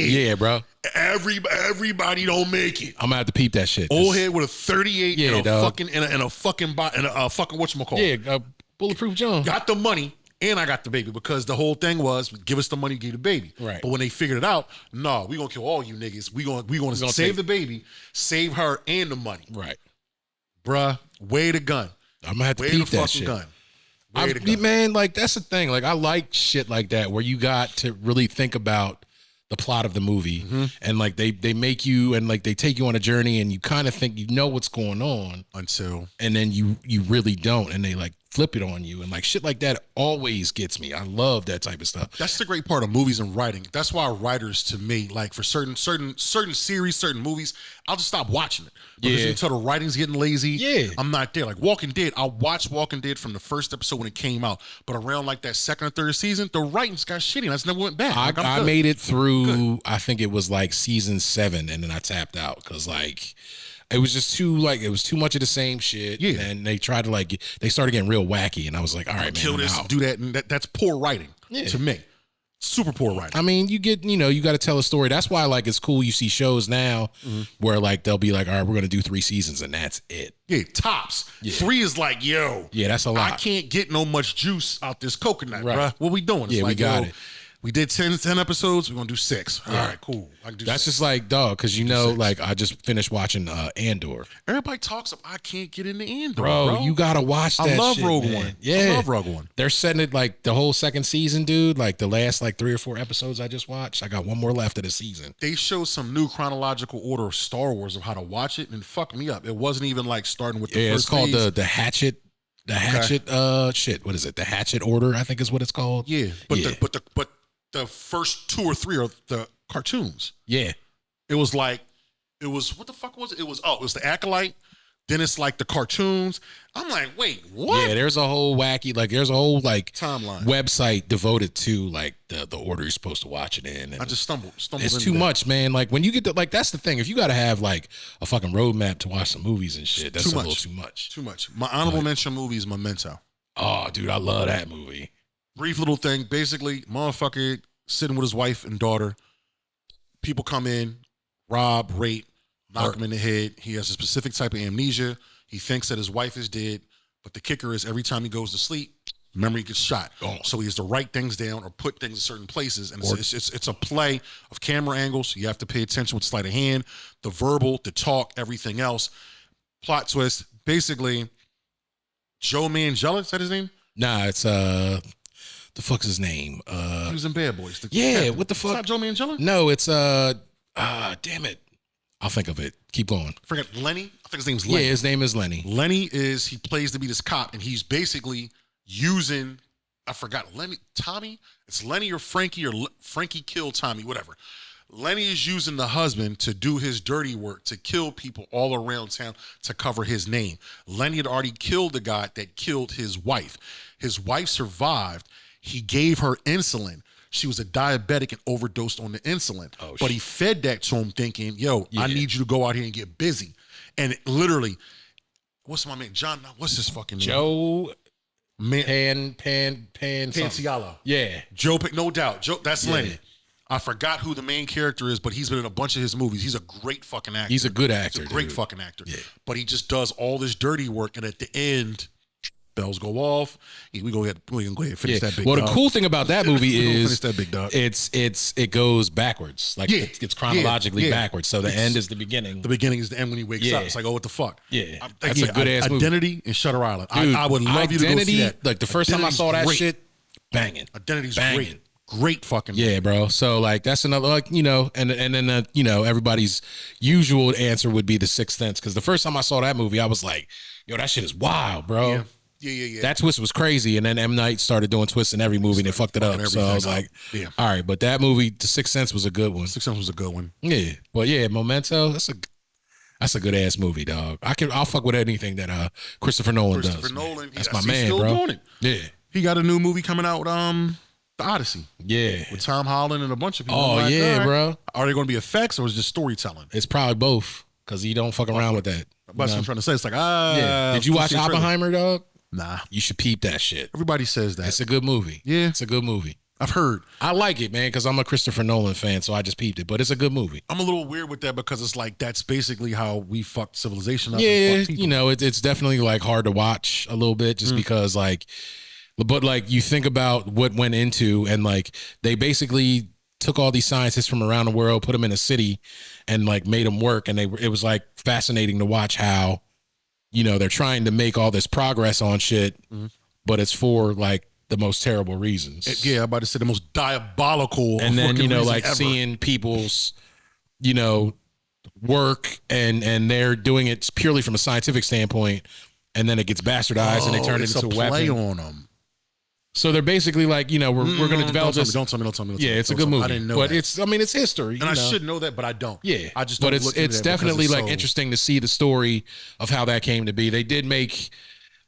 Yeah, bro. Everybody don't make it. I'm gonna have to peep that shit. Old head with a 38 Yeah, and a dog. fucking and a fucking whatchamacallit. Yeah, bulletproof John. Got the money. And I got the baby because the whole thing was give us the money, give the baby. Right. But when they figured it out, no, we gonna kill all you niggas. We gonna save the baby, save her and the money. Right. Bruh, weigh the gun. I'm gonna have to Weigh peep the that fucking shit. gun. Weigh the gun. Man, like that's the thing. Like I like shit like that where you got to really think about the plot of the movie and like they make you and like they take you on a journey and you kind of think you know what's going on Until and then you really don't and they like flip it on you and like shit like that always gets me. I love that type of stuff. that's the great part of movies and writing. That's why writers, to me, like for certain series, certain movies, I'll just stop watching it because Yeah. until the writing's getting lazy, Yeah. I'm not there. Like Walking Dead, I watched Walking Dead from the first episode when it came out, but around like that second or third season, the writing's got shitty. And I just never went back. Like, I good. made it through. I think it was like season 7, and then I tapped out because like it was just too much of the same shit. Yeah. And they tried to they started getting real wacky, and I was like, all right, man, kill I'm this, out. do that, and that's poor writing to me. Super poor writing. I mean, you got to tell a story. That's why like it's cool. You see shows now where like they'll be like, all right, we're gonna do 3 seasons, and that's it. Yeah, tops. 3 is like, yo. Yeah, that's a lot. I can't get no much juice out this coconut, Right. bruh. What we doing? It's Yeah, we like, got yo, it. We did 10 episodes. We're going to do 6. All right, cool. I can do That's 6. just like dog, because like I just finished watching Andor. Everybody talks of, I can't get into Andor, Bro, you gotta watch that. I love shit, Rogue man. One. Yeah, I love Rogue One. They're setting it like the whole second season, dude. Like the last like 3 or 4 episodes I just watched. I got one more left of the season. They showed some new chronological order of Star Wars of how to watch it, and it fucked me up. It wasn't even like starting with the first it's called phase. the Hatchet. The Hatchet. Shit. What is it? The Hatchet Order. I think is what it's called. Yeah, but Yeah. but the first 2 or 3 are the cartoons. Yeah. It was what the fuck was it? It was the Acolyte. Then it's like the cartoons. I'm like, wait, what? Yeah, there's a whole Timeline. website devoted to like the order you're supposed to watch it in. And I just stumbled. it's into too that. much, man. Like when you get to like that's the thing. If you got to have like a fucking roadmap to watch some movies and shit, that's Too a much. little too much. Too much. My honorable mention movie is Memento. Oh, dude, I love that movie. Brief little thing. Basically, motherfucker sitting with his wife and daughter. People come in, rob, rape, knock him in the head. He has a specific type of amnesia. He thinks that his wife is dead, but the kicker is every time he goes to sleep, memory gets shot. Oh. So he has to write things down or put things in certain places. And it's a play of camera angles. You have to pay attention with sleight of hand, the verbal, the talk, everything else. Plot twist. Basically, Joe Manganiello, is that his name? Nah, it's the fuck's his name? He was in Bad Boys. What the fuck? It's not Joe Manganiello? No, it's damn it. I'll think of it. Keep going. Forget Lenny. I think his name's Lenny. Yeah, his name is Lenny. Lenny he plays to be this cop, and he's basically using, I forgot, Tommy? It's Lenny or Frankie Frankie killed Tommy, whatever. Lenny is using the husband to do his dirty work, to kill people all around town to cover his name. Lenny had already killed the guy that killed his wife. His wife survived. He gave her insulin. She was a diabetic and overdosed on the insulin. Oh, but he fed that to him thinking, yo, I need you to go out here and get busy. And literally, what's my man? John, what's his fucking name? Joe Pancialo. Yeah. Joe, no doubt. Joe, that's Lenny. I forgot who the main character is, but he's been in a bunch of his movies. He's a great fucking actor. He's a good actor. He's a great fucking actor. Yeah. But he just does all this dirty work, and at the end, bells go off. We can go ahead and finish that big. Well, dog. the cool thing about that movie is that big dog. It goes backwards. Like it's chronologically backwards. So the end is the beginning. The beginning is the end when he wakes up. It's like, oh, what the fuck? Yeah, that's a good ass movie. Identity and Shutter Island. Dude, I would love you to go see that. Like the first time I saw that shit, banging. Identity's great. Great fucking movie. Bro. So like that's another and then everybody's usual answer would be The Sixth Sense, because the first time I saw that movie I was like, yo, that shit is wild, bro. Yeah. That twist was crazy, and then M. Night started doing twists in every movie and they fucked it up. So I was like, all right, but that movie, The Sixth Sense, was a good one. Sixth Sense was a good one. Yeah, but Memento, that's a good ass movie, dog. I'll fuck with anything that Christopher Nolan does. Christopher Nolan, that's my man, still bro. Doing it. Yeah, he got a new movie coming out with The Odyssey. Yeah, with Tom Holland and a bunch of people. Oh yeah, bro. Are they going to be effects or is it just storytelling? It's probably both, because he don't fuck around with that. That's what I'm trying to say. It's like Did you watch Oppenheimer, dog? Nah. You should peep that shit. Everybody says that. It's a good movie. Yeah. It's a good movie. I've heard. I like it, man, because I'm a Christopher Nolan fan, so I just peeped it. But it's a good movie. I'm a little weird with that because it's like that's basically how we fucked civilization up. Yeah, it's definitely like hard to watch a little bit just because but like you think about what went into, and like they basically took all these scientists from around the world, put them in a city, and like made them work, and it was like fascinating to watch how they're trying to make all this progress on shit, but it's for like the most terrible reasons. I'm about to say the most diabolical. And then, like ever. Seeing people's, work and they're doing it purely from a scientific standpoint, and then it gets bastardized and they turn it into a weapon. On them. So they're basically like, we're going to develop this. Don't tell me. Yeah, it's a good movie. I didn't know but that. it's history. And I should know that, but I don't. Yeah. I just don't. But it's definitely like interesting to see the story of how that came to be. They did make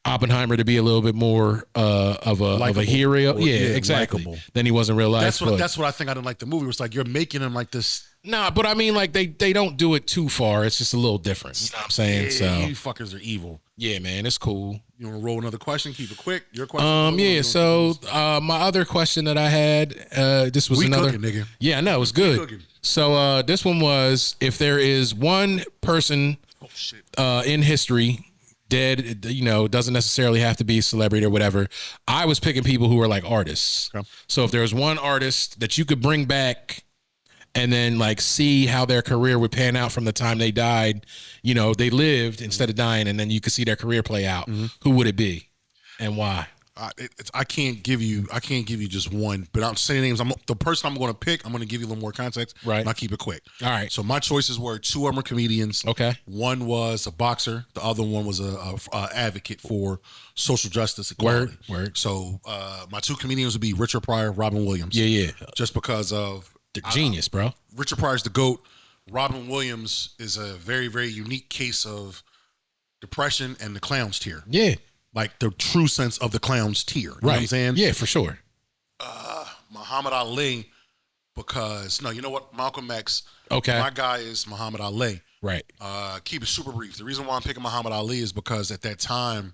Oppenheimer to be a little bit more of a hero. Yeah, exactly. Likeable. Then he wasn't real life. That's what I think I didn't like the movie. It was like you're making him like this. Nah, but I mean, like they don't do it too far. It's just a little different. You know what I'm saying? So you fuckers are evil. Yeah, man, it's cool. You want to roll another question? Keep it quick. Your question. So my other question that I had, this was another. Cooking, nigga. Yeah, I know, it was good. So this one was, if there is one person in history dead, doesn't necessarily have to be a celebrity or whatever. I was picking people who are like artists. Okay. So if there's one artist that you could bring back and then like see how their career would pan out from the time they died, they lived instead of dying, and then you could see their career play out. Who would it be and why? I can't give you just one, but I'm saying names. The person I'm going to pick. I'm going to give you a little more context. Right. And I'll keep it quick. All right. So my choices were two of them are comedians. Okay. One was a boxer. The other one was a advocate for social justice equality. Word. So my two comedians would be Richard Pryor, Robin Williams. Yeah. Just because of the genius, bro. Richard Pryor's the GOAT. Robin Williams is a very, very unique case of depression and the clown's tier. Yeah. Like the true sense of the clown's tier. You know what I'm saying? Yeah, for sure. Muhammad Ali, because you know what? Malcolm X. Okay. My guy is Muhammad Ali. Right. Keep it super brief. The reason why I'm picking Muhammad Ali is because at that time,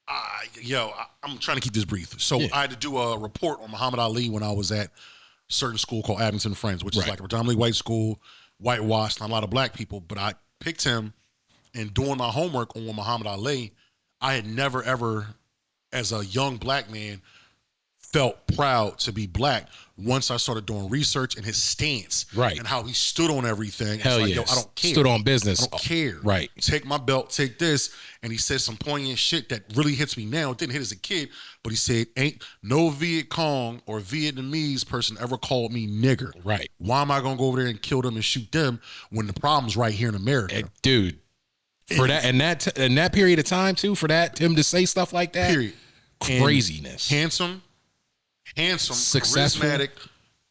I'm trying to keep this brief. So I had to do a report on Muhammad Ali when I was at a certain school called Abington Friends, which is like a predominantly white school, whitewashed, not a lot of black people. But I picked him, and doing my homework on Muhammad Ali, I had never, ever, as a young black man, felt proud to be black once I started doing research and his stance and how he stood on everything. Hell like, yes. yo, I don't care. Stood on business. I don't care. Right. Take my belt, take this. And he said some poignant shit that really hits me now. It didn't hit as a kid, but he said, ain't no Viet Cong or Vietnamese person ever called me nigger. Right. Why am I going to go over there and kill them and shoot them when the problem's right here in America? Dude, for that, and that period of time too, for him to say stuff like that, period. Craziness. Handsome, successful, charismatic,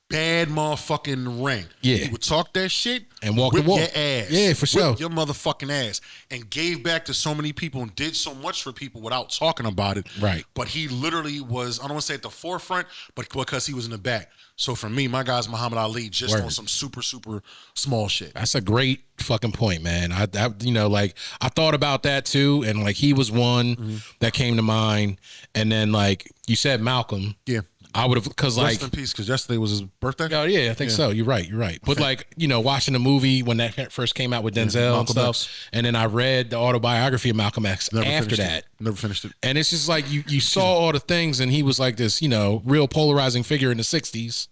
bad motherfucker in the ring. Yeah. He would talk that shit And walk whip the walk. your ass. Yeah, for sure. Whip your motherfucking ass. And gave back to so many people and did so much for people without talking about it. Right. But he literally was, I don't want to say at the forefront, but because he was in the back. So for me, my guy's Muhammad Ali just on some super, super small shit. That's a great fucking point, man. I you know, like I thought about that too, and like he was one that came to mind. And then like you said, Malcolm. Yeah. I would have, because like, rest in peace, because yesterday was his birthday. Oh yeah, I think so. You're right. But like, you know, watching the movie when that first came out with Denzel and stuff, and then I read the autobiography of Malcolm X after that. Never finished it. And it's just like you saw all the things, and he was like this, you know, real polarizing figure in the '60s.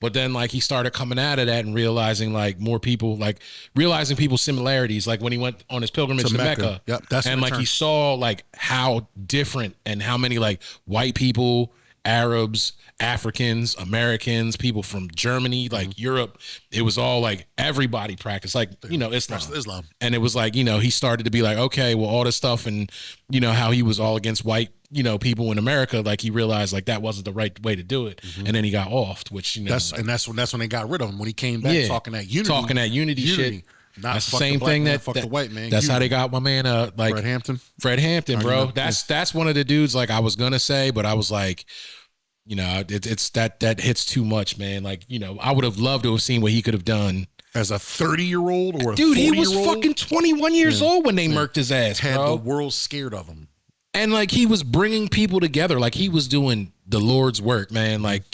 But then like he started coming out of that and realizing like more people, like realizing people's similarities, like when he went on his pilgrimage to Mecca. Yep, that's and like he saw like how different and how many like white people, Arabs, Africans, Americans, people from Germany, like Europe, it was all like everybody practiced, like, you know, Islam. And it was like, you know, he started to be like, okay, well, all this stuff, and you know how he was all against white, you know, people in America, like he realized like that wasn't the right way to do it. And then he got offed, which, you know, that's when they got rid of him, when he came back talking that unity shit. Not that's the same thing that fuck the white man. That's how they got my man like Fred Hampton, bro. That's one of the dudes like I was gonna say, but I was like, you know, it's that hits too much, man. Like, you know, I would have loved to have seen what he could have done as a 30-year-old or a dude. He was 40-year-old? Fucking 21 years old when they murked his ass. Had bro. the world scared of him, and like he was bringing people together. Like he was doing the Lord's work, man. Like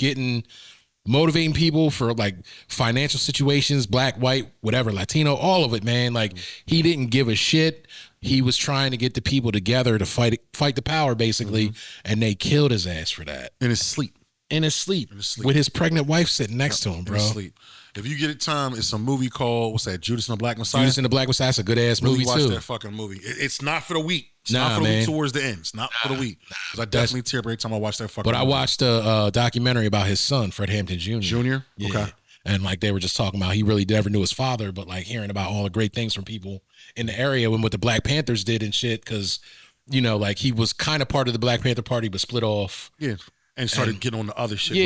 motivating people for like financial situations, black, white, whatever, Latino, all of it, man. Like he didn't give a shit. He was trying to get the people together to fight the power, basically, and they killed his ass for that. In his sleep. With his pregnant wife sitting next to him, bro. In his sleep. If you get it time, it's a movie called, what's that, Judas and the Black Messiah? Judas and the Black Messiah. That's a good-ass movie, watch too. That fucking movie. It's not for the weak. It's not for the week towards the end. It's not for the week. Because I definitely tear up every time I watch that fucking movie. But I watched a documentary about his son, Fred Hampton Jr. Junior? Yeah. Okay. And like they were just talking about, he really never knew his father, but like hearing about all the great things from people in the area and what the Black Panthers did and shit, because, you know, like he was kind of part of the Black Panther Party, but split off. Yeah. And started getting on the other shit.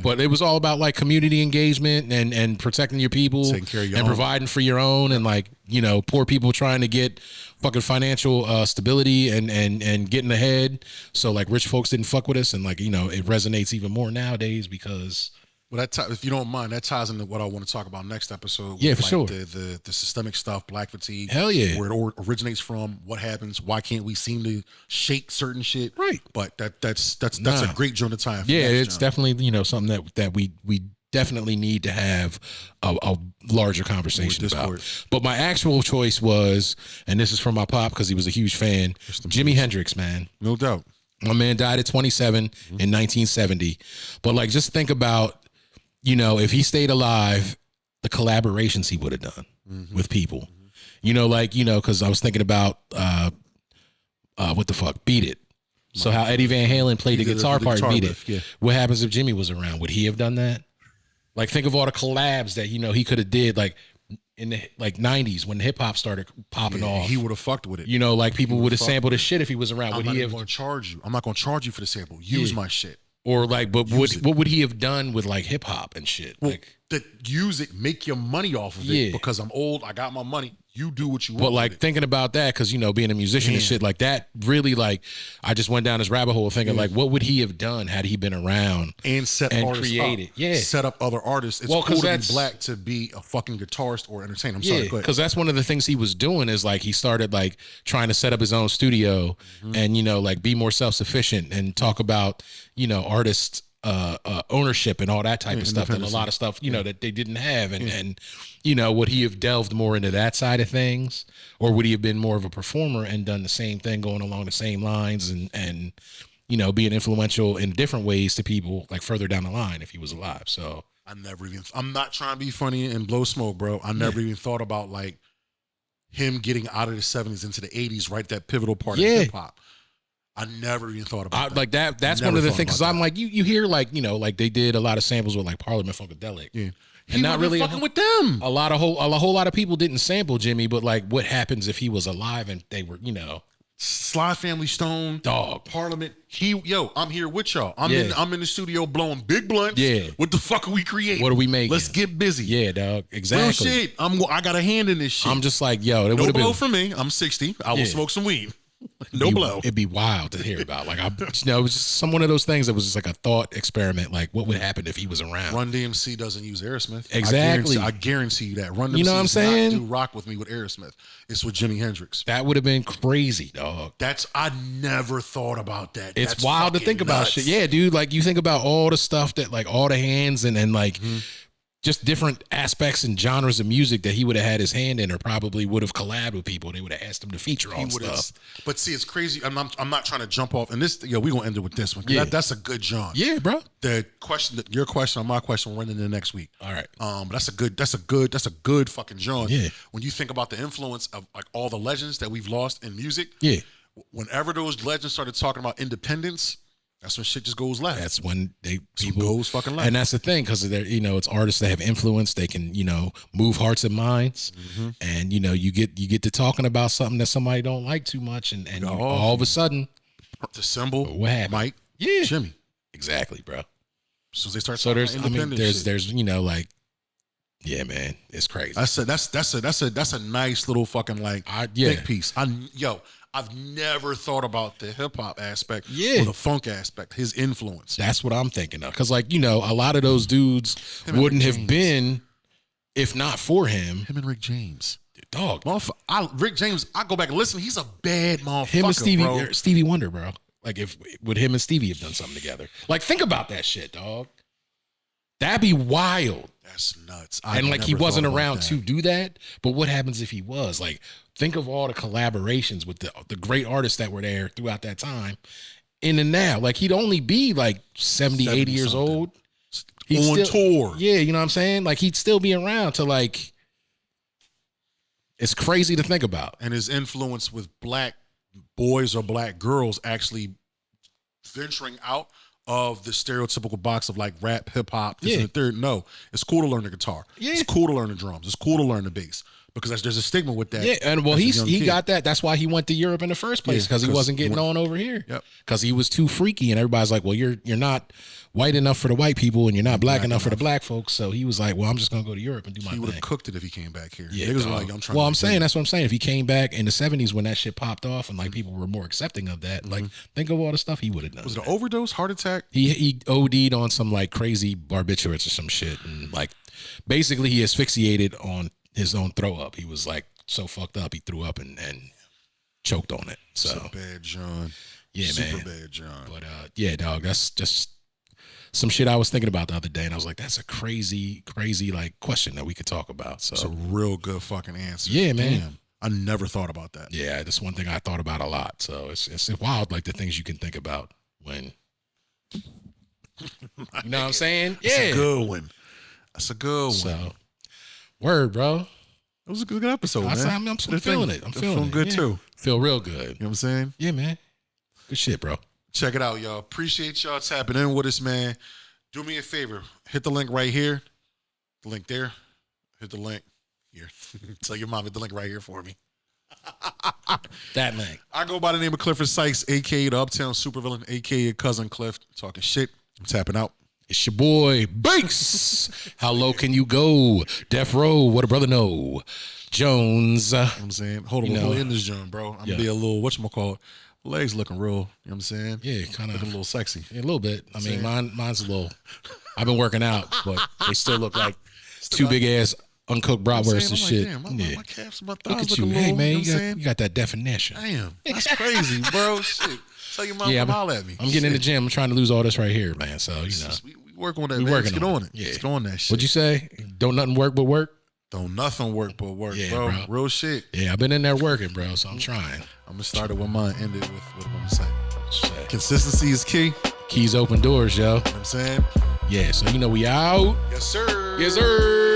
But it was all about like community engagement and protecting your people, taking care of your own, providing for your own, and like, you know, poor people trying to get fucking financial stability and getting ahead. So like rich folks didn't fuck with us, and like, you know, it resonates even more nowadays because. Well, if you don't mind, that ties into what I want to talk about next episode. Yeah, for sure. The systemic stuff, black fatigue. Hell yeah. Where it originates from, what happens, why can't we seem to shake certain shit? Right. But that's a great joint of time. Yeah, it's definitely, you know, something that we definitely need to have a larger conversation about. But my actual choice was, and this is from my pop because he was a huge fan, Jimi Hendrix, man. No doubt. My man died at 27 in 1970. But like, just think about, you know, if he stayed alive, the collaborations he would have done with people, you know, like, you know, because I was thinking about what the fuck, Beat It. So how Eddie Van Halen played the guitar part in Beat It. Yeah. What happens if Jimmy was around? Would he have done that? Like, think of all the collabs that, you know, he could have did, like in the like 90s when hip hop started popping off. He would have fucked with it. You know, like people would have sampled his shit if he was around. I'm not going to charge you. I'm not going to charge you for the sample. Use my shit. Or like, but what would he have done with like hip hop and shit? Well, like, use it, make your money off of it. Because I'm old, I got my money. You do what you want. But like thinking about that, because, you know, being a musician and shit like that, really, like, I just went down this rabbit hole thinking like, what would he have done had he been around and artists created? Up. Yeah, set up other artists. It's cool to be black to be a fucking guitarist or entertainer. I'm sorry, because that's one of the things he was doing is like he started like trying to set up his own studio and, you know, like be more self-sufficient and talk about, you know, artists ownership and all that type of stuff, and a lot of stuff, you know, that they didn't have, and you know, would he have delved more into that side of things, or would he have been more of a performer and done the same thing, going along the same lines, and you know, being influential in different ways to people like further down the line if he was alive? So I'm not trying to be funny and blow smoke, bro. I never even thought about like him getting out of the 70s into the 80s, right? That pivotal part of hip hop. I never even thought about that. Like that. That's one of the things. Cause I'm like, you hear like, you know, like they did a lot of samples with like Parliament Funkadelic. Yeah. And not really fucking with them. A whole lot of people didn't sample Jimmy, but like what happens if he was alive and they were, you know, Sly Family Stone, Dog. Parliament. I'm here with y'all. I'm Yeah. in the studio blowing big blunts. Yeah. What the fuck are we creating? What are we making? Let's get busy. Yeah, dog. Exactly. Real shit. I got a hand in this shit. I'm just like, yo, it no would have blow been for me. I'm 60. I will Yeah. smoke some weed. No blow. It'd be wild to hear about. Like, it was just one of those things that was just like a thought experiment. Like, what would happen if he was around? Run DMC doesn't use Aerosmith. Exactly. I guarantee you that. Run DMC You know what I'm does not saying? do Rock With Me with Aerosmith. It's with Jimi Hendrix. That would have been crazy, dog. I never thought about that. It's That's wild to fucking think about nuts. shit. Yeah, dude. Like, you think about all the stuff that, like, all the hands and like, just different aspects and genres of music that he would have had his hand in, or probably would have collabed with people. They would have asked him to feature on stuff. But see, it's crazy. I'm not trying to jump off. And this, we're gonna end it with this one. Yeah. That's a good John. Yeah, bro. The question, your question, or my question, we'll run into next week. All right. But that's a good fucking John. Yeah. When you think about the influence of like all the legends that we've lost in music. Yeah. Whenever those legends started talking about independence, that's when shit just goes left. That's when people goes fucking left. And that's the thing, because they're, it's artists that have influence. They can, move hearts and minds. And you get to talking about something that somebody don't like too much, and all of a sudden, the symbol, what happened? Mike, Yeah, Jimmy, exactly, bro. So they start. So there's shit. like, yeah, man, it's crazy. That's a nice little fucking like think piece. I've never thought about the hip hop aspect or the funk aspect, his influence. That's what I'm thinking of. Because, like, a lot of those dudes wouldn't have been if not for him. Him and Rick James. Dog. Rick James, I go back and listen, he's a bad motherfucker, Him and bro. Stevie Wonder, bro. Like, would him and Stevie have done something together? Like, think about that shit, dog. That'd be wild. That's nuts. And like, he wasn't around to do that. But what happens if he was? Like, think of all the collaborations with the great artists that were there throughout that time. In the now, like, he'd only be like 70 80 years old. He's on tour. Yeah, you know what I'm saying? Like, he'd still be around to, like, it's crazy to think about. And his influence with black boys or black girls actually venturing out of the stereotypical box of like rap, hip hop, this and the third. No, it's cool to learn the guitar. Yeah. It's cool to learn the drums. It's cool to learn the bass, because there's a stigma with that. Yeah, and well, he got that. That's why he went to Europe in the first place, because he wasn't getting on over here. Yep. Because he was too freaky, and everybody's like, well, you're not white enough for the white people, and you're not black enough for the black folks. So he was like, well, I'm just gonna go to Europe and do my thing. He would have cooked it if he came back here. Yeah, niggas were like, I'm trying. Well, I'm saying that's what I'm saying. If he came back in the 70s when that shit popped off, and like people were more accepting of that, like, think of all the stuff he would have done. Was it an overdose, heart attack? He OD'd on some like crazy barbiturates or some shit, and like basically he asphyxiated on his own throw up. He was like so fucked up, he threw up and choked on it. So bad, John. Yeah, super man. bad, John. But yeah, dog, that's just some shit I was thinking about the other day, and I was like, that's a crazy like question that we could talk about. So it's a real good fucking answer. Yeah, man. Damn, I never thought about that. Yeah, that's one thing I thought about a lot. So it's wild, like the things you can think about when you know what I'm saying? That's Yeah. a good one. That's a good one. So word, bro. It was a good episode, man. I'm feeling it. I'm feeling good yeah. too. Feel real good. You know what I'm saying? Yeah, man. Good shit, bro. Check it out, y'all. Appreciate y'all tapping in with us, man. Do me a favor. Hit the link right here. The link there. Hit the link here. Tell your mom, hit the link right here for me. That link. I go by the name of Clifford Sykes, a.k.a. the Uptown Supervillain, a.k.a. Cousin Cliff. Talking shit. I'm tapping out. It's your boy, Banks. How low can you go? Death Row, what a brother know. Jones. You know what I'm saying? Hold on, we'll end this joint, bro. I'm going to be a little, whatchamacallit, legs looking real, you know what I'm saying? Yeah, kind of. Looking a little sexy. Yeah, a little bit. I mean, mine's a little, I've been working out, but they still look like two big ass uncooked bratwursts and shit. Damn, my calves, my thighs look at look you. a little, Hey, man, you know what I'm you got that definition. Damn, that's crazy, bro. Shit. Tell your mom to holler at me. I'm getting in the gym. I'm trying to lose all this right here, man. So, you know. We working on that, man. Let's get on it. Yeah. Let's get on that shit. What'd you say? Don't nothing work but work? Don't nothing work but work, Yeah, bro. bro. Real shit. Yeah, I've been in there working, bro, so I'm trying. I'm going to start it with mine, end it with what I'm going to say. Consistency is key. Keys open doors, yo. You know what I'm saying? Yeah, so you know we out. Yes, sir. Yes, sir.